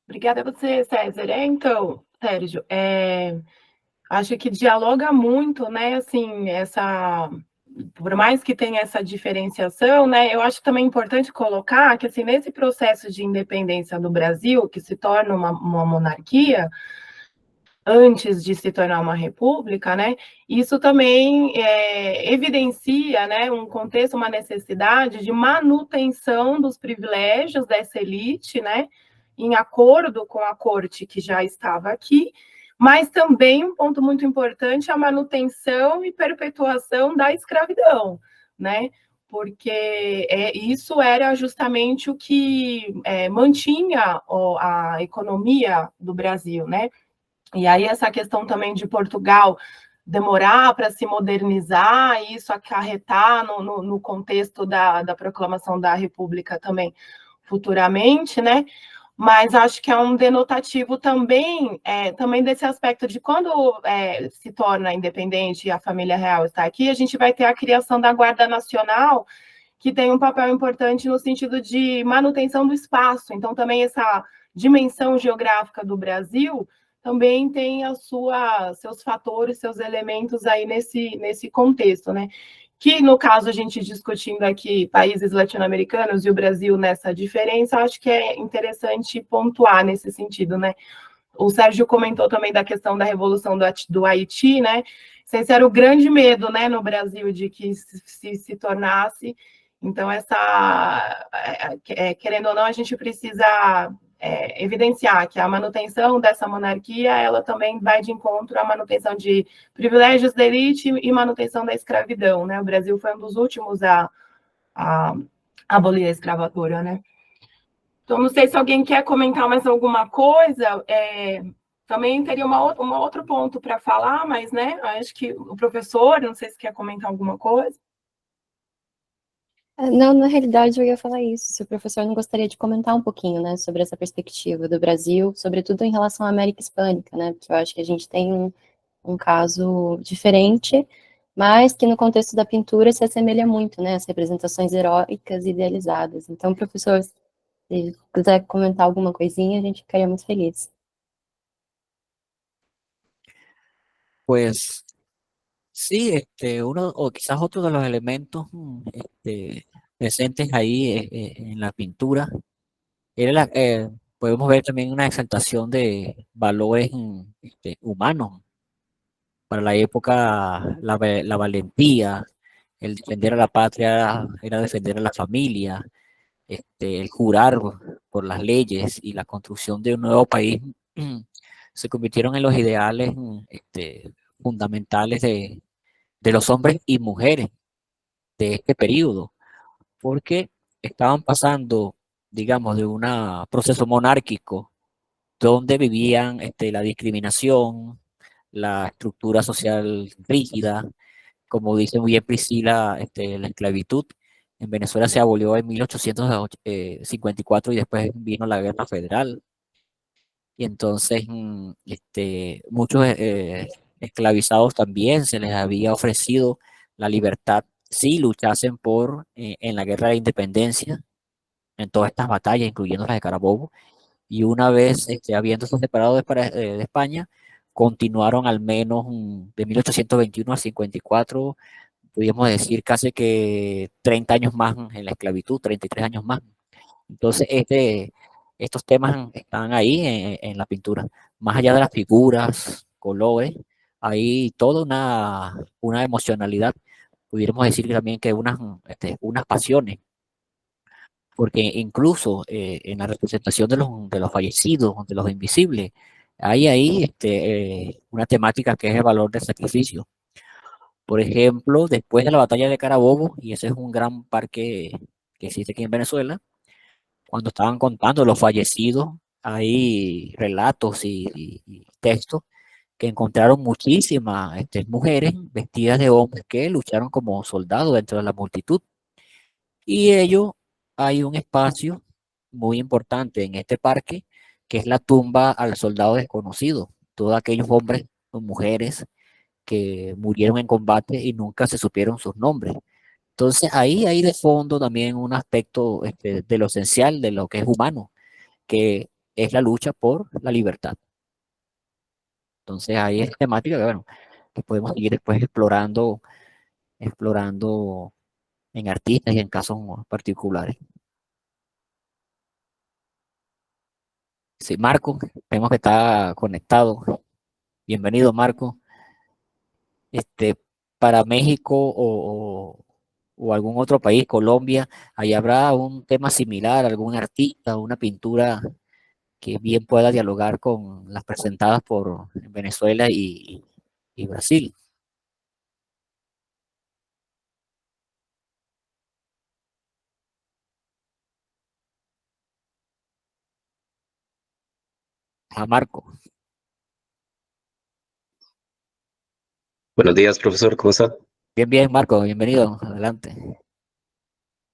Obrigada a você, César. Então, Sérgio, acho que dialoga muito, né, assim, por mais que tenha essa diferenciação, né, eu acho também importante colocar que, assim, nesse processo de independência do Brasil, que se torna uma monarquia, antes de se tornar uma república, né, isso também evidencia, né, um contexto, uma necessidade de manutenção dos privilégios dessa elite, né, em acordo com a corte que já estava aqui, mas também um ponto muito importante, a manutenção e perpetuação da escravidão, né, porque isso era justamente o que mantinha a economia do Brasil, né. E aí essa questão também de Portugal demorar para se modernizar, e isso acarretar no contexto da proclamação da República também futuramente, né? Mas acho que é um denotativo também, também desse aspecto de quando se torna independente e a família real está aqui, a gente vai ter a criação da Guarda Nacional, que tem um papel importante no sentido de manutenção do espaço. Então, também essa dimensão geográfica do Brasil também tem seus fatores, seus elementos aí nesse contexto, né? Que, no caso, a gente discutindo aqui países latino-americanos e o Brasil nessa diferença, acho que é interessante pontuar nesse sentido, né? O Sérgio comentou também da questão da revolução do Haiti, né? Esse era o grande medo, né, no Brasil, de que se tornasse. Então, querendo ou não, a gente precisa evidenciar que a manutenção dessa monarquia, ela também vai de encontro à manutenção de privilégios da elite e manutenção da escravidão, né? O Brasil foi um dos últimos a abolir a escravatura, né? Então, não sei se alguém quer comentar mais alguma coisa. Também teria um outro ponto para falar, mas, né, acho que o professor, não sei se quer comentar alguma coisa. Não, na realidade eu ia falar isso, se o professor não gostaria de comentar um pouquinho, né, sobre essa perspectiva do Brasil, sobretudo em relação à América Hispânica, né, porque eu acho que a gente tem um caso diferente, mas que no contexto da pintura se assemelha muito, né, às representações heróicas e idealizadas. Então, professor, se quiser comentar alguma coisinha, a gente ficaria muito feliz. Pues sí, uno o quizás otro de los elementos presentes ahí en la pintura era podemos ver también una exaltación de valores humanos. Para la época, la valentía, el defender a la patria era defender a la familia, el jurar por las leyes y la construcción de un nuevo país se convirtieron en los ideales fundamentales de los hombres y mujeres de este periodo, porque estaban pasando, digamos, de un proceso monárquico donde vivían la discriminación, la estructura social rígida, como dice muy bien Priscila, la esclavitud. En Venezuela se abolió en 1854 y después vino la Guerra Federal. Y entonces muchos esclavizados también se les había ofrecido la libertad si luchasen en la Guerra de Independencia, en todas estas batallas, incluyendo las de Carabobo. Y una vez habiéndose separado de España, continuaron al menos de 1821 a 54, podríamos decir casi que 30 años más en la esclavitud, 33 años más. Entonces, estos temas están ahí en la pintura. Más allá de las figuras, colores, hay toda una emocionalidad, pudiéramos decir también que unas pasiones, porque incluso en la representación de los fallecidos, de los invisibles, hay ahí una temática que es el valor del sacrificio. Por ejemplo, después de la batalla de Carabobo, y ese es un gran parque que existe aquí en Venezuela, cuando estaban contando los fallecidos, hay relatos y textos que encontraron muchísimas mujeres vestidas de hombres que lucharon como soldados dentro de la multitud. Y ello hay un espacio muy importante en este parque, que es la tumba al soldado desconocido. Todos aquellos hombres o mujeres que murieron en combate y nunca se supieron sus nombres. Entonces ahí hay de fondo también un aspecto de lo esencial, de lo que es humano, que es la lucha por la libertad. Entonces ahí es temática que, bueno, que podemos seguir después explorando en artistas y en casos particulares. Sí, Marco, vemos que está conectado. Bienvenido, Marco. Para México o algún otro país, Colombia, ahí habrá un tema similar, algún artista, una pintura que bien pueda dialogar con las presentadas por Venezuela y Brasil. A Marco. Buenos días, profesor, ¿cómo está? Bien, bien, Marco, bienvenido, adelante.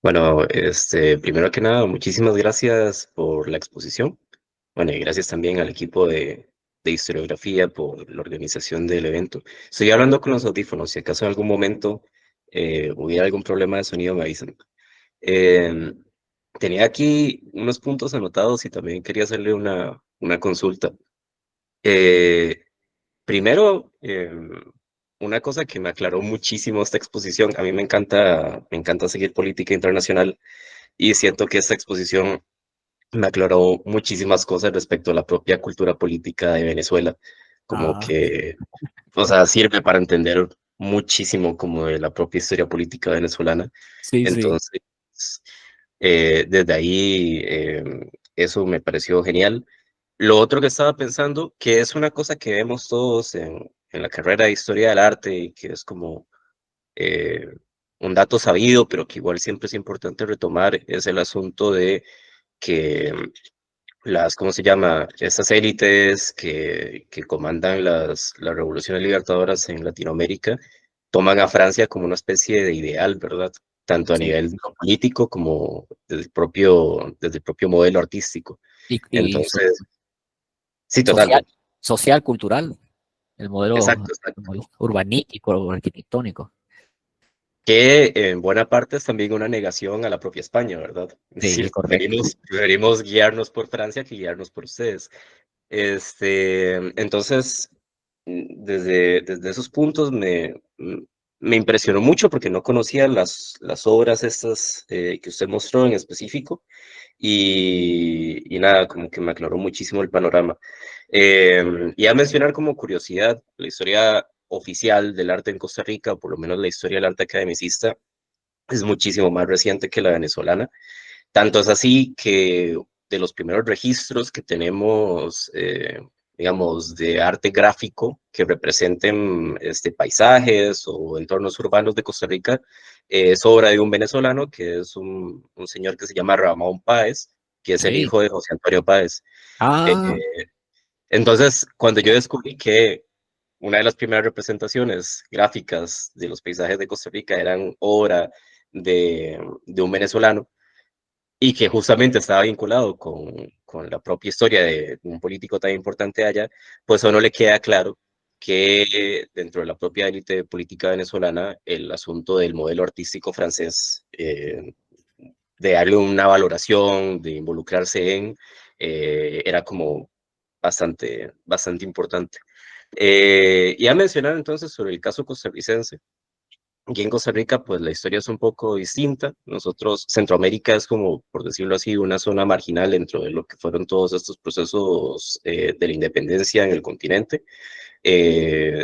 Bueno, primero que nada, muchísimas gracias por la exposición. Bueno, y gracias también al equipo de historiografía por la organización del evento. Estoy hablando con los audífonos, si acaso en algún momento hubiera algún problema de sonido, me avisan. Em, Tenía aquí unos puntos anotados y también quería hacerle una consulta. Eh, Primero, una cosa que me aclaró muchísimo esta exposición, a mí me encanta seguir política internacional y siento que esta exposición me aclaró muchísimas cosas respecto a la propia cultura política de Venezuela, como Ah, que, o sea, sirve para entender muchísimo como de la propia historia política venezolana. sí, sí, Entonces, desde ahí, eso me pareció genial. Lo otro que estaba pensando, que es una cosa que vemos todos en la carrera de Historia del Arte y que es como eh, un dato sabido, pero que igual siempre es importante retomar, es el asunto de que ¿cómo se llama? Estas élites que comandan las revoluciones libertadoras en Latinoamérica toman a Francia como una especie de ideal, ¿verdad? Tanto a sí. nivel político como desde el propio modelo artístico. Y Entonces, sí, social, total, social, cultural, exacto, el exacto. modelo urbanístico o arquitectónico. Que en buena parte es también una negación a la propia España, ¿verdad? Es Sí, decir, correcto. preferimos guiarnos por Francia que guiarnos por ustedes. Entonces, desde esos puntos me impresionó mucho porque no conocía las obras estas que usted mostró en específico y nada, como que me aclaró muchísimo el panorama. Y a mencionar como curiosidad, la historia oficial del arte en Costa Rica, o por lo menos la historia del arte academicista, es muchísimo más reciente que la venezolana. Tanto es así que de los primeros registros que tenemos, digamos, de arte gráfico que representen paisajes o entornos urbanos de Costa Rica, es obra de un venezolano que es un señor que se llama Ramón Páez, que es el Sí. hijo de José Antonio Páez. Eh, Ah, entonces, cuando yo descubrí que una de las primeras representaciones gráficas de los paisajes de Costa Rica eran obra de un venezolano, y que justamente estaba vinculado con la propia historia de un político tan importante allá, pues a uno le queda claro que dentro de la propia élite política venezolana, el asunto del modelo artístico francés, de darle una valoración, de involucrarse era como bastante importante. Y a mencionar entonces sobre el caso costarricense, aquí en Costa Rica, pues la historia es un poco distinta. Nosotros, Centroamérica es como, por decirlo así, una zona marginal dentro de lo que fueron todos estos procesos de la independencia en el continente.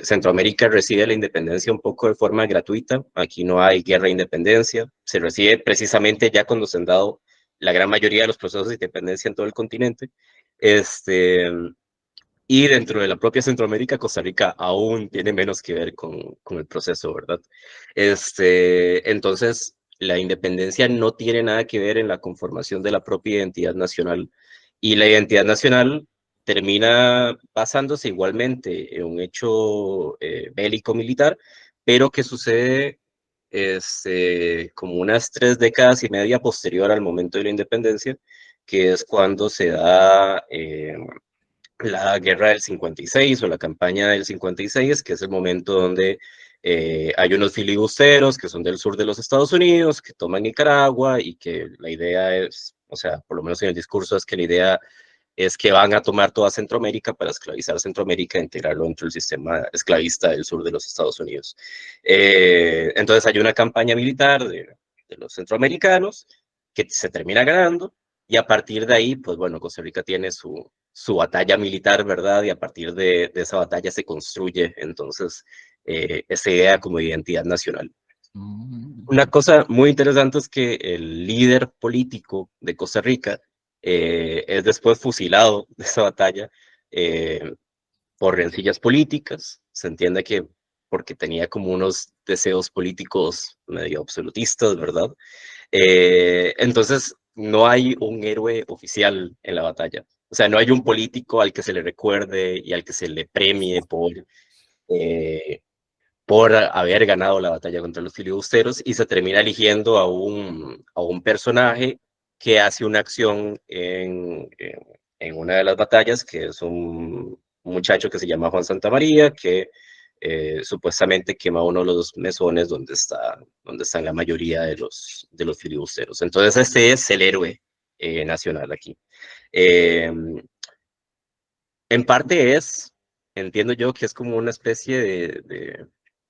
Centroamérica recibe la independencia un poco de forma gratuita. Aquí no hay guerra de independencia. Se recibe precisamente ya cuando se han dado la gran mayoría de los procesos de independencia en todo el continente. Este, Y dentro de la propia Centroamérica, Costa Rica aún tiene menos que ver con el proceso, ¿verdad? Entonces, la independencia no tiene nada que ver en la conformación de la propia identidad nacional. Y la identidad nacional termina basándose igualmente en un hecho bélico-militar, pero que sucede como unas 3 décadas y media posterior al momento de la independencia, que es cuando se da la guerra del 56 o la campaña del 56, que es el momento donde hay unos filibusteros que son del sur de los Estados Unidos, que toman Nicaragua y que la idea es, o sea, por lo menos en el discurso es que la idea es que van a tomar toda Centroamérica para esclavizar Centroamérica e integrarlo dentro del sistema esclavista del sur de los Estados Unidos. Entonces hay una campaña militar de los centroamericanos que se termina ganando, y a partir de ahí, pues bueno, Costa Rica tiene su batalla militar, ¿verdad? Y a partir de esa batalla se construye entonces esa idea como identidad nacional. Una cosa muy interesante es que el líder político de Costa Rica es después fusilado de esa batalla por rencillas políticas. Se entiende que porque tenía como unos deseos políticos medio absolutistas, ¿verdad? Entonces, no hay un héroe oficial en la batalla. O sea, no hay un político al que se le recuerde y al que se le premie por haber ganado la batalla contra los filibusteros, y se termina eligiendo a un personaje que hace una acción en una de las batallas, que es un muchacho que se llama Juan Santamaría, que supuestamente quema uno de los mesones donde están la mayoría de los filibusteros. Entonces este es el héroe nacional aquí. En parte entiendo yo que es como una especie de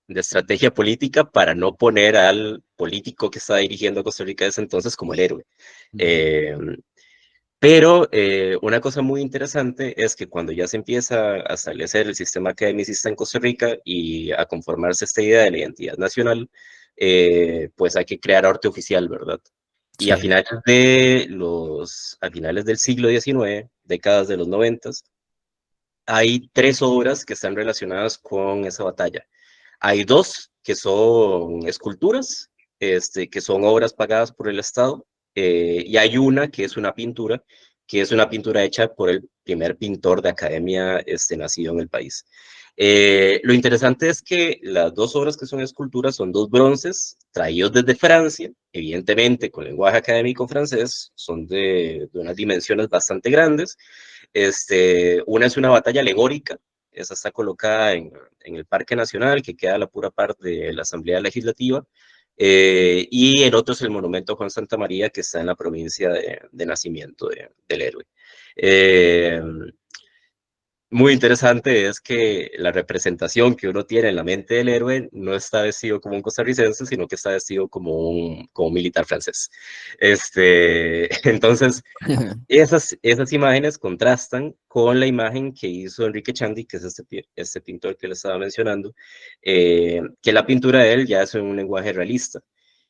estrategia política para no poner al político que está dirigiendo a Costa Rica desde entonces como el héroe. Pero una cosa muy interesante es que cuando ya se empieza a establecer el sistema academicista en Costa Rica y a conformarse esta idea de la identidad nacional, pues hay que crear arte oficial, ¿verdad? Y Sí. a finales del siglo XIX, décadas de los 90, hay 3 obras que están relacionadas con esa batalla. Hay 2 que son esculturas, que son obras pagadas por el Estado, y hay una que es una pintura, hecha por el primer pintor de academia nacido en el país. Lo interesante es que las 2 obras que son esculturas son 2 bronces traídos desde Francia, evidentemente con lenguaje académico francés, son de unas dimensiones bastante grandes. Una es una batalla alegórica, esa está colocada en el Parque Nacional, que queda a la pura parte de la Asamblea Legislativa, y el otro es el monumento a Juan Santamaría, que está en la provincia de nacimiento del héroe. Muy interesante es que la representación que uno tiene en la mente del héroe no está vestido como un costarricense, sino que está vestido como un militar francés. Entonces, esas imágenes contrastan con la imagen que hizo Enrique Chandy, que es este pintor que le estaba mencionando, que la pintura de él ya es en un lenguaje realista.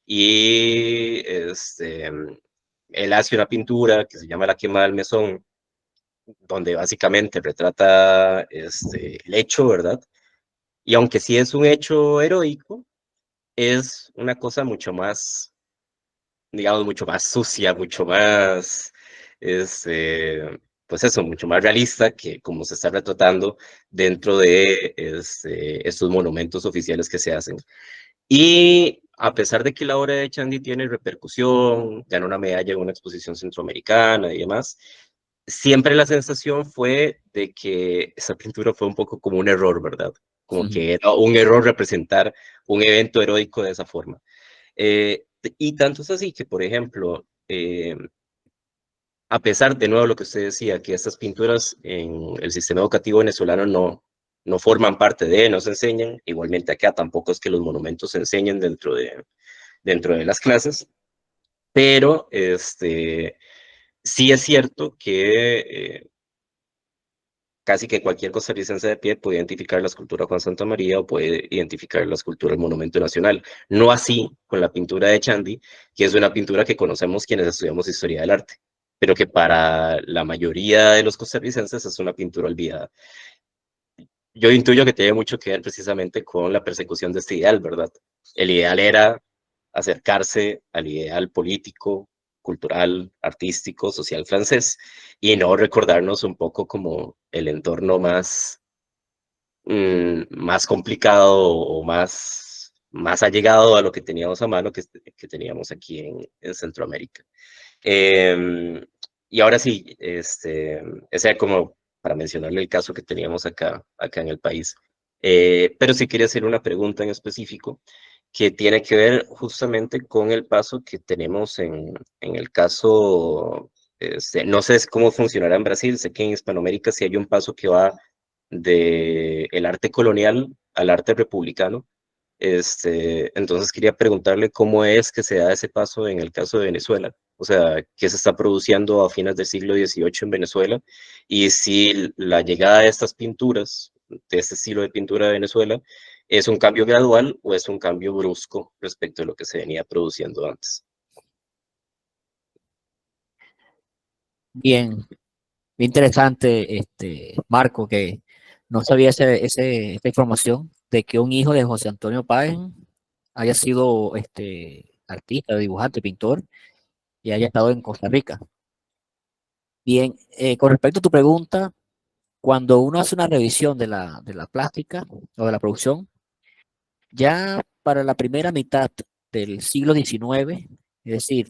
Y él hace una pintura que se llama La quema del mesón, donde básicamente retrata el hecho, ¿verdad? Y aunque sí es un hecho heroico, es una cosa mucho más, digamos, mucho más sucia, mucho más, pues eso, mucho más realista que como se está retratando dentro de estos monumentos oficiales que se hacen. Y a pesar de que la obra de Chandy tiene repercusión, ganó una medalla en una exposición centroamericana y demás, siempre la sensación fue de que esa pintura fue un poco como un error, ¿verdad? Como que era un error representar un evento heroico de esa forma. Y tanto es así que, por ejemplo, a pesar de nuevo lo que usted decía, que estas pinturas en el sistema educativo venezolano no forman parte no se enseñan, igualmente acá tampoco es que los monumentos se enseñen dentro de las clases, pero sí es cierto que casi que cualquier costarricense de pie puede identificar la escultura Juan Santamaría o puede identificar la escultura del Monumento Nacional. No así con la pintura de Chandy, que es una pintura que conocemos quienes estudiamos Historia del Arte. pero que para la mayoría de los costarricenses es una pintura olvidada. Yo intuyo que tiene mucho que ver precisamente con la persecución de este ideal, ¿verdad? El ideal era acercarse al ideal político, cultural, artístico, social francés, y no recordarnos un poco como el entorno más complicado o más allegado a lo que teníamos a mano que teníamos aquí en Centroamérica. Y ahora sí, ese era como para mencionarle el caso que teníamos acá en el país. Pero sí quería hacer una pregunta en específico que tiene que ver justamente con el paso que tenemos en el caso, no sé cómo funcionará en Brasil, sé que en Hispanoamérica sí hay un paso que va de el arte colonial al arte republicano. Entonces quería preguntarle cómo es que se da ese paso en el caso de Venezuela, o sea, qué se está produciendo a fines del siglo XVIII en Venezuela, y si la llegada de estas pinturas, de este estilo de pintura de Venezuela, es un cambio gradual o es un cambio brusco respecto a lo que se venía produciendo antes. Bien, interesante, Marco, que no sabía esta información de que un hijo de José Antonio Páez haya sido artista, dibujante, pintor y haya estado en Costa Rica. Bien, con respecto a tu pregunta, cuando uno hace una revisión de la plástica o de la producción, ya para la primera mitad del siglo XIX, es decir,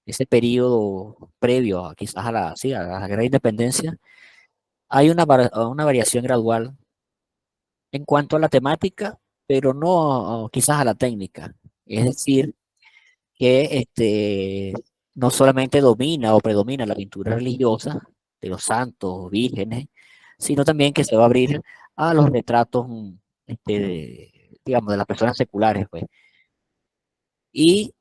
ese periodo previo quizás sí, a la Guerra de Independencia, hay una variación gradual en cuanto a la temática, pero no quizás a la técnica. Es decir, que no solamente domina o predomina la pintura religiosa de los santos, vírgenes, sino también que se va a abrir a los retratos, digamos, de las personas seculares, pues. Y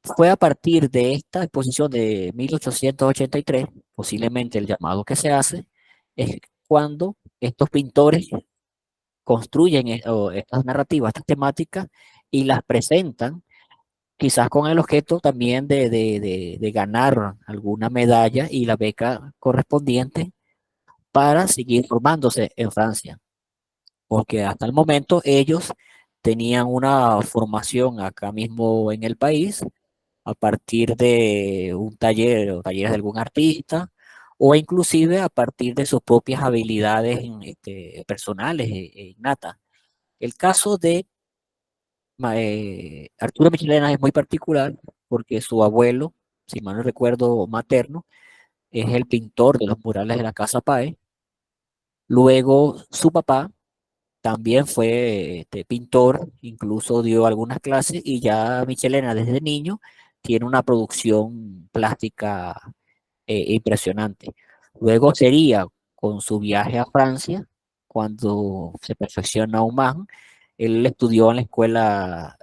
fue a partir de esta exposición de 1883, posiblemente el llamado que se hace, es cuando estos pintores construyen estas narrativas, estas temáticas y las presentan, quizás con el objeto también de ganar alguna medalla y la beca correspondiente para seguir formándose en Francia, porque hasta el momento ellos tenían una formación acá mismo en el país a partir de un taller o talleres de algún artista, o inclusive a partir de sus propias habilidades personales e innatas. El caso de Arturo Michelena es muy particular porque su abuelo, si mal no recuerdo, materno, es el pintor de los murales de la Casa Páez. Luego su papá también fue pintor, incluso dio algunas clases y ya Michelena desde niño tiene una producción plástica impresionante. Luego sería con su viaje a Francia, cuando se perfecciona aún más, él estudió en la escuela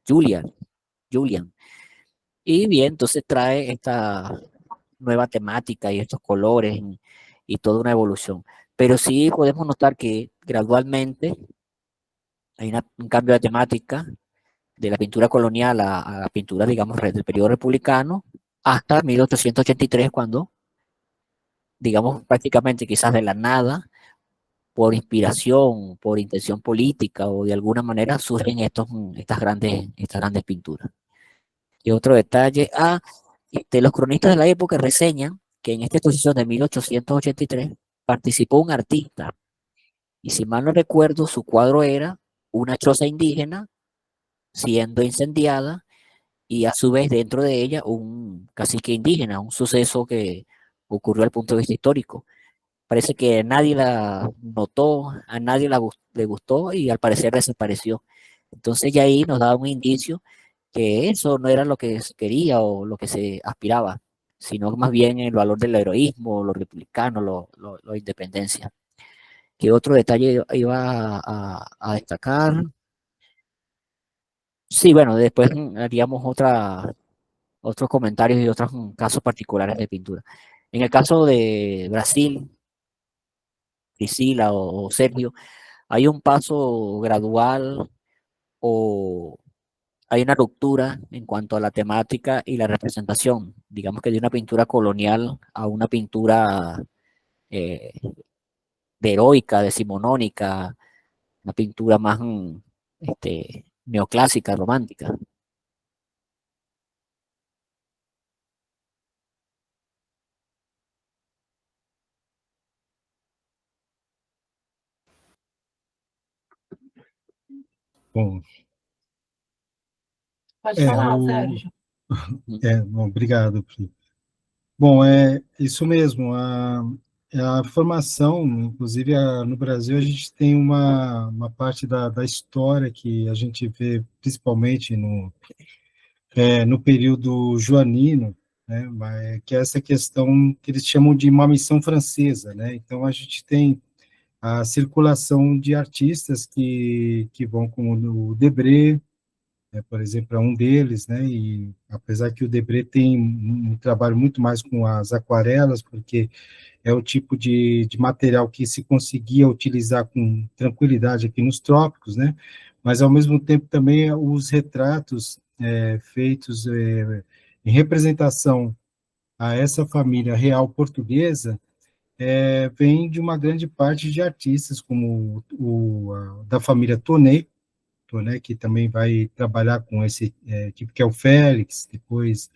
Julian. Y bien, entonces trae esta nueva temática y estos colores y toda una evolución. Pero sí podemos notar que gradualmente hay un cambio de temática de la pintura colonial a la pintura, digamos, del periodo republicano, hasta 1883, cuando, digamos, prácticamente quizás de la nada, por inspiración, por intención política o de alguna manera surgen estas grandes pinturas. Y otro detalle, los cronistas de la época reseñan que en esta exposición de 1883 participó un artista, y si mal no recuerdo, su cuadro era una choza indígena siendo incendiada y a su vez dentro de ella un cacique indígena, un suceso que ocurrió al punto de vista histórico. Parece que nadie la notó, a nadie le gustó y al parecer desapareció. Entonces ya ahí nos da un indicio que eso no era lo que se quería o lo que se aspiraba, sino más bien el valor del heroísmo, lo republicano, la independencia. ¿Qué otro detalle iba a destacar? Sí, bueno, después haríamos otros comentarios y otros casos particulares de pintura. En el caso de Brasil, Priscila o Sergio, ¿hay un paso gradual o hay una ruptura en cuanto a la temática y la representación digamos que de una pintura colonial a una pintura de heroica, decimonónica, una pintura más neoclásica, romántica. Bom, Pode falar, Sérgio. Bom, obrigado. Bom, é isso mesmo. A formação, inclusive no Brasil, a gente tem uma parte da história que a gente vê principalmente no período joanino, né, que é essa questão que eles chamam de uma missão francesa, né? Então, a gente tem a circulação de artistas que vão como o Debré, por exemplo, é um deles, né? E apesar que o Debré tem um trabalho muito mais com as aquarelas, porque é o tipo de material que se conseguia utilizar com tranquilidade aqui nos trópicos, né? Mas, ao mesmo tempo, também os retratos feitos em representação a essa família real portuguesa vem de uma grande parte de artistas, como da família Tonet, que também vai trabalhar com esse tipo, que é o Félix, depois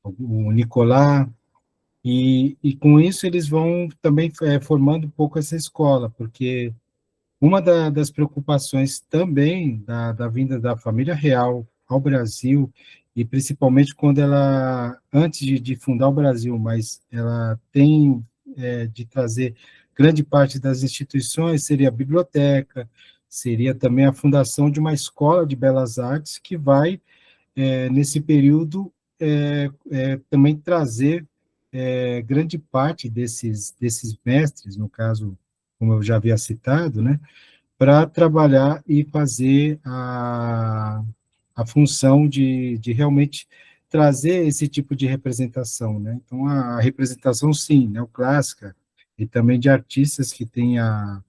o Nicolás, e com isso eles vão também formando um pouco essa escola, porque uma das preocupações também da vinda da família real ao Brasil, e principalmente quando ela, antes de fundar o Brasil, mas ela tem de trazer grande parte das instituições, seria a biblioteca, seria também a fundação de uma escola de belas artes que vai, nesse período, também trazer grande parte desses mestres, no caso, como eu já havia citado, né, para trabalhar e fazer a função de realmente trazer esse tipo de representação, né? Então, a representação, sim, neoclássica, e também de artistas que têm a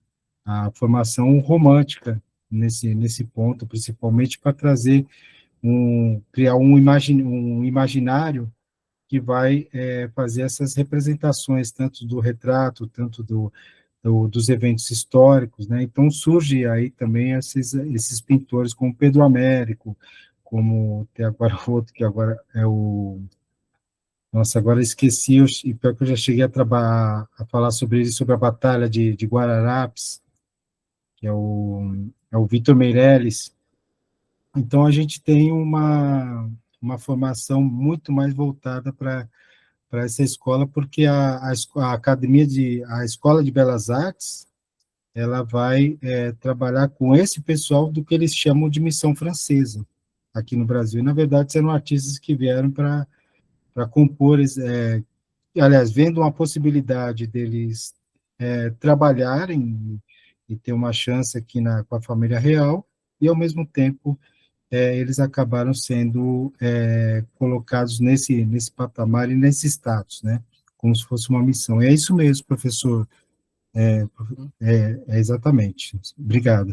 formação romântica nesse ponto, principalmente para trazer criar um imaginário que vai fazer essas representações, tanto do retrato, tanto dos eventos históricos, né? Então surge aí também esses pintores como Pedro Américo, como tem agora outro que agora é o... Nossa, agora esqueci, e pior que eu já cheguei a falar sobre ele, sobre a Batalha de Guararapes, que é o Vitor Meirelles. Então a gente tem uma formação muito mais voltada para essa escola, porque a academia a Escola de Belas Artes, ela vai trabalhar com esse pessoal do que eles chamam de missão francesa aqui no Brasil. E, na verdade, são artistas que vieram para compor, aliás, vendo uma possibilidade deles trabalharem e ter uma chance aqui com a família real, e, ao mesmo tempo, eles acabaram sendo colocados nesse patamar e nesse status, né? Como se fosse uma missão. E é isso mesmo, professor. Exatamente. Obrigado.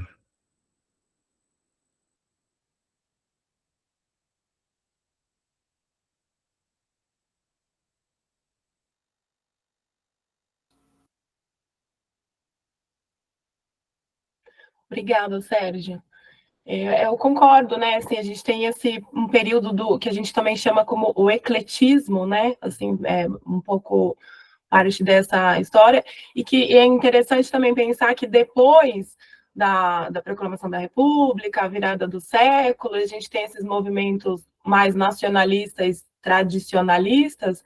Obrigada, Sérgio. Eu concordo, né? Assim, a gente tem um período que a gente também chama como o ecletismo, né? Assim, um pouco parte dessa história, e que é interessante também pensar que depois da proclamação da República, a virada do século, a gente tem esses movimentos mais nacionalistas, tradicionalistas,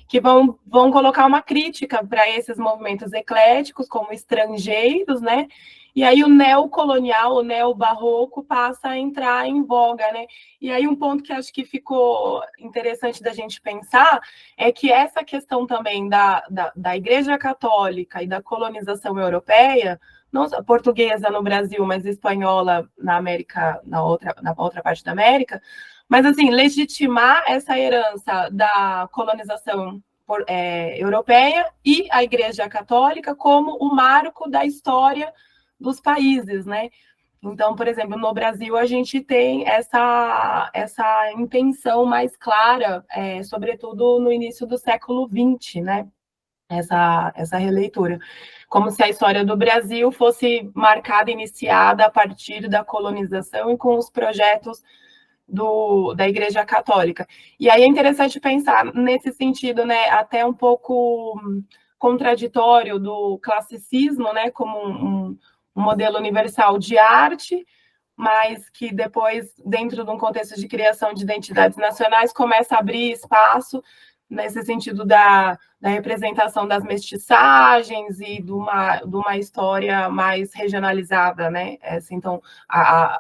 que vão colocar uma crítica para esses movimentos ecléticos como estrangeiros, né? E aí o neocolonial, o neobarroco passa a entrar em voga, né? E aí um ponto que acho que ficou interessante da gente pensar é que essa questão também da Igreja Católica e da colonização europeia, não só portuguesa no Brasil, mas espanhola na América, na outra parte da América, mas assim, legitimar essa herança da colonização europeia e a Igreja Católica como o marco da história dos países, né? Então, por exemplo, no Brasil a gente tem essa intenção mais clara, sobretudo no início do século XX, né? Essa releitura. Como se a história do Brasil fosse marcada, iniciada a partir da colonização e com os projetos da Igreja Católica. E aí é interessante pensar nesse sentido, né, até um pouco contraditório do classicismo, né, como um modelo universal de arte, mas que depois, dentro de um contexto de criação de identidades nacionais, começa a abrir espaço nesse sentido da representação das mestiçagens e de uma história mais regionalizada, né? Então,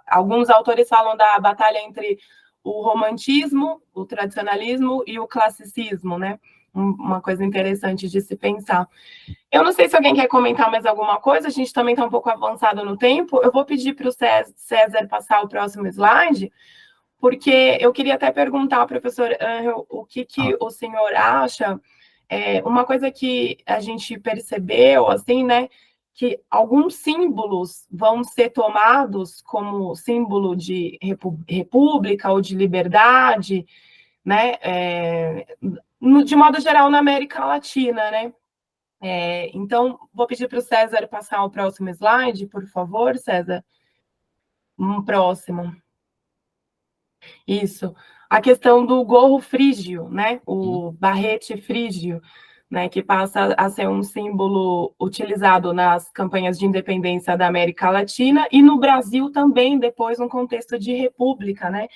alguns autores falam da batalha entre o romantismo, o tradicionalismo e o classicismo, né? Uma coisa interessante de se pensar. Eu não sei se alguém quer comentar mais alguma coisa, a gente também está um pouco avançado no tempo. Eu vou pedir para o César passar o próximo slide, porque eu queria até perguntar ao professor Angel o que o senhor acha. Uma coisa que a gente percebeu, assim, né, que alguns símbolos vão ser tomados como símbolo de república ou de liberdade, né, de modo geral na América Latina, né? Então, vou pedir para o César passar o próximo slide, por favor, César. Próximo. Isso. A questão do gorro frígio, né? O barrete frígio, né? Que passa a ser um símbolo utilizado nas campanhas de independência da América Latina e no Brasil também, depois, num contexto de república, né?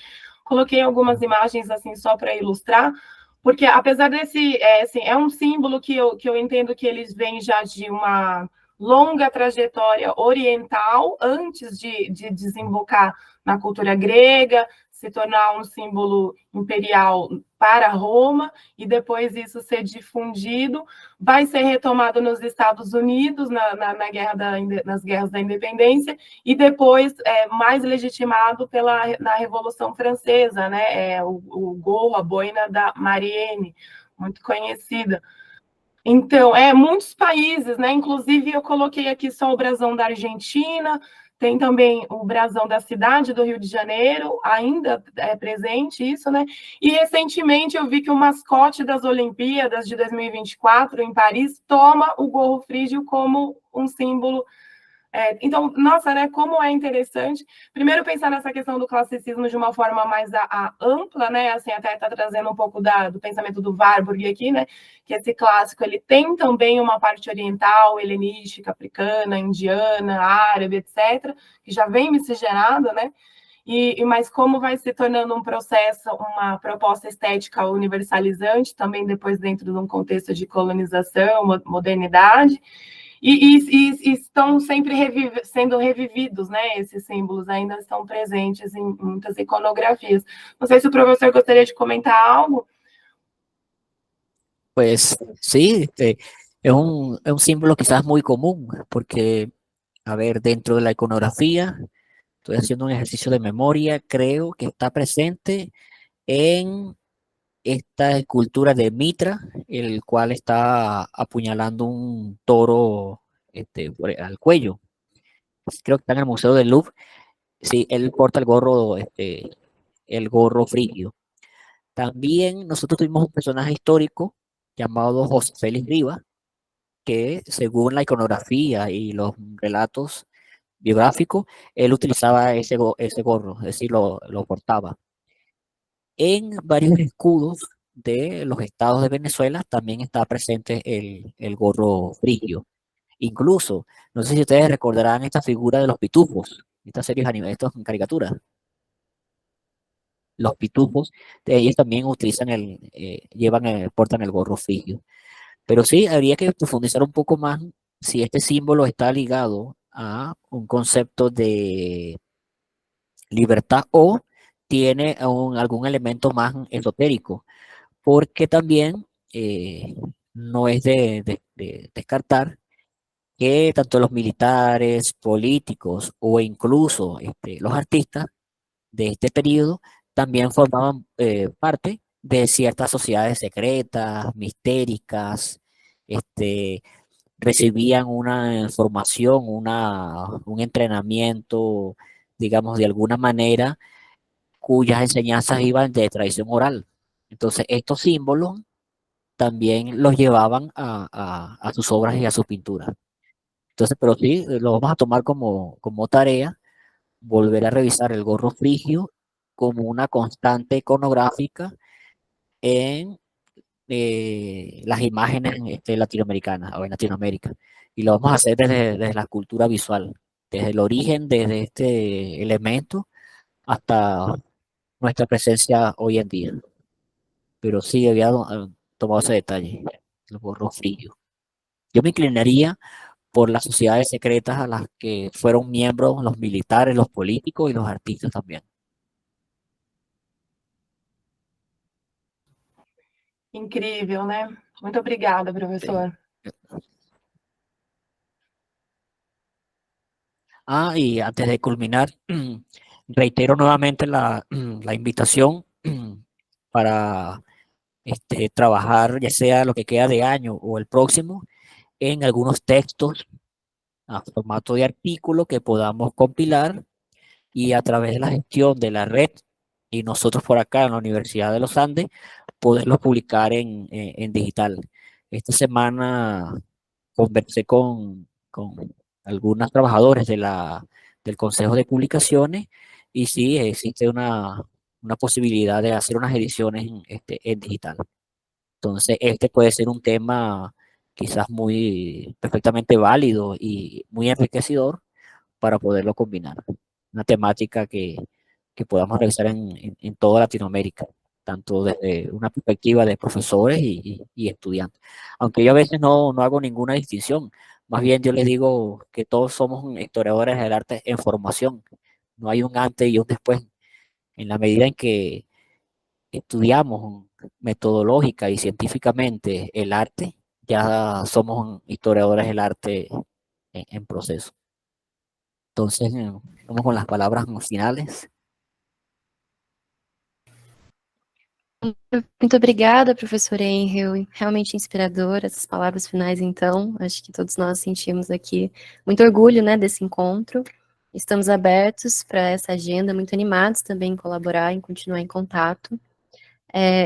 Coloquei algumas imagens, assim, só para ilustrar, porque apesar desse, assim, é um símbolo que eu entendo que eles vêm já de uma longa trajetória oriental, antes de desembocar na cultura grega, se tornar um símbolo imperial para Roma, e depois isso ser difundido, vai ser retomado nos Estados Unidos, nas guerras da independência, e depois mais legitimado na Revolução Francesa, né? O gorro, a boina da Marienne, muito conhecida. Então, muitos países, né? Inclusive, eu coloquei aqui só o brasão da Argentina, tem também o brasão da cidade do Rio de Janeiro, ainda é presente isso, né? E recentemente eu vi que o mascote das Olimpíadas de 2024, em Paris, toma o gorro frígio como um símbolo. Então, nossa, né, como é interessante, primeiro pensar nessa questão do classicismo de uma forma mais ampla, né, assim, até está trazendo um pouco do pensamento do Warburg aqui, né, que esse clássico, ele tem também uma parte oriental, helenística, africana, indiana, árabe, etc., que já vem miscigenado, né, mas como vai se tornando um processo, uma proposta estética universalizante, também depois dentro de um contexto de colonização, modernidade, e estão sempre sendo revividos, né? Esses símbolos ainda estão presentes em muitas iconografias. Não sei se o professor gostaria de comentar algo. Pues sí, es un símbolo quizás muy común, porque, a ver, dentro de la iconografía, estoy haciendo un ejercicio de memoria, creo que está presente en esta escultura de Mitra, el cual está apuñalando un toro al cuello. Creo que está en el Museo del Louvre. Sí, él porta el gorro frigio. También nosotros tuvimos un personaje histórico llamado José Félix Rivas, que según la iconografía y los relatos biográficos, él utilizaba ese gorro, es decir, lo portaba. En varios escudos de los estados de Venezuela también está presente el gorro frigio. Incluso, no sé si ustedes recordarán esta figura de los pitufos, estas series animadas, estas caricaturas. Los pitufos, ellos también utilizan portan el gorro frigio. Pero sí, habría que profundizar un poco más si este símbolo está ligado a un concepto de libertad o tiene algún elemento más esotérico, porque también no es de descartar que tanto los militares, políticos o incluso los artistas de este periodo también formaban parte de ciertas sociedades secretas, mistéricas, recibían una formación, un entrenamiento digamos, de alguna manera, cuyas enseñanzas iban de tradición oral. Entonces, estos símbolos también los llevaban a sus obras y a sus pinturas. Entonces, pero sí, lo vamos a tomar como tarea, volver a revisar el gorro frigio como una constante iconográfica en las imágenes latinoamericanas o en Latinoamérica. Y lo vamos a hacer desde la cultura visual, desde el origen, desde este elemento hasta nuestra presencia hoy en día. Pero sí había tomado ese detalle, el gorro frigio. Yo me inclinaría por las sociedades secretas a las que fueron miembros los militares, los políticos y los artistas también. Incrível, né? Muito obrigada, professor. Y antes de culminar, reitero nuevamente la invitación para trabajar, ya sea lo que queda de año o el próximo, en algunos textos a formato de artículo que podamos compilar y a través de la gestión de la red y nosotros por acá en la Universidad de los Andes, poderlos publicar en digital. Esta semana conversé con algunos trabajadores del Consejo de Publicaciones y sí existe una posibilidad de hacer unas ediciones en digital. Entonces, este puede ser un tema quizás muy perfectamente válido y muy enriquecedor para poderlo combinar. Una temática que podamos realizar en toda Latinoamérica, tanto desde una perspectiva de profesores y estudiantes. Aunque yo a veces no hago ninguna distinción, más bien yo les digo que todos somos historiadores del arte en formación. No hay un antes y un después. En la medida en que estudiamos metodológica y científicamente el arte, ya somos historiadores del arte en proceso. Entonces, vamos con las palabras finales. Muito obrigada, professor Henry, realmente inspirador essas palavras finais, então, acho que todos nós sentimos aqui muito orgulho, né, desse encontro, estamos abertos para essa agenda, muito animados também em colaborar, em continuar em contato.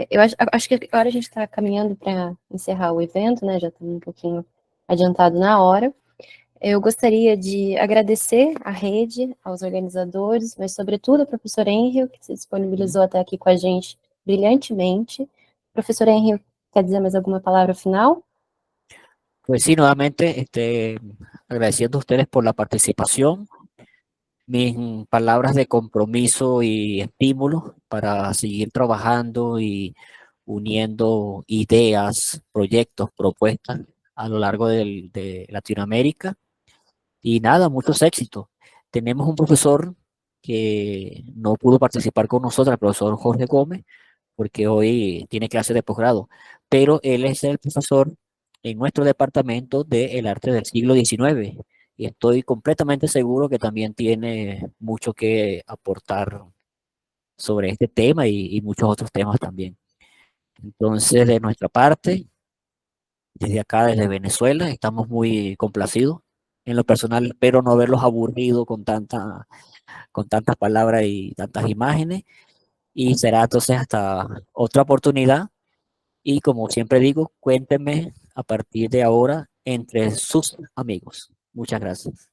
Eu acho que agora a gente está caminhando para encerrar o evento, né, já estamos um pouquinho adiantado na hora. Eu gostaria de agradecer à rede, aos organizadores, mas sobretudo ao professor Henry, que se disponibilizou até aqui com a gente brilhantemente. Profesor Henry, quer dizer mais alguma palavra final? Pues sí, nuevamente, agradeciendo a ustedes por la participación, mis palabras de compromiso y estímulo para seguir trabajando y uniendo ideas, proyectos, propuestas a lo largo de Latinoamérica. Y nada, muchos éxitos. Tenemos un profesor que no pudo participar con nosotros, el profesor Jorge Gómez, porque hoy tiene clase de posgrado, pero él es el profesor en nuestro departamento del arte del siglo XIX y estoy completamente seguro que también tiene mucho que aportar sobre este tema y muchos otros temas también. Entonces, de nuestra parte, desde acá, desde Venezuela, estamos muy complacidos. En lo personal, espero no haberlos aburrido con tantas palabras y tantas imágenes. Y será entonces hasta otra oportunidad. Y como siempre digo, cuéntenme a partir de ahora entre sus amigos. Muchas gracias.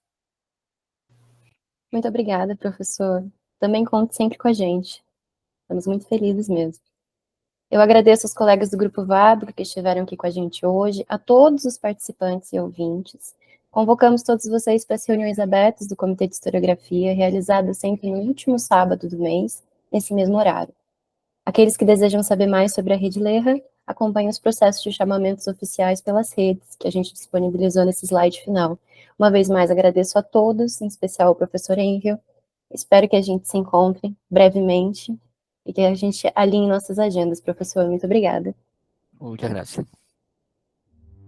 Muito obrigada, professor. Também conte sempre com a gente. Estamos muito felizes mesmo. Eu agradeço aos colegas do Grupo VAB que estiveram aqui com a gente hoje, a todos os participantes e ouvintes. Convocamos todos vocês para as reuniões abertas do Comitê de Historiografia, realizadas sempre no último sábado do mês, nesse mesmo horário. Aqueles que desejam saber mais sobre a Rede Lerra, acompanhem os processos de chamamentos oficiais pelas redes, que a gente disponibilizou nesse slide final. Uma vez mais, agradeço a todos, em especial ao professor Henry. Espero que a gente se encontre brevemente e que a gente alinhe nossas agendas, professor. Muito obrigada. Muchas gracias.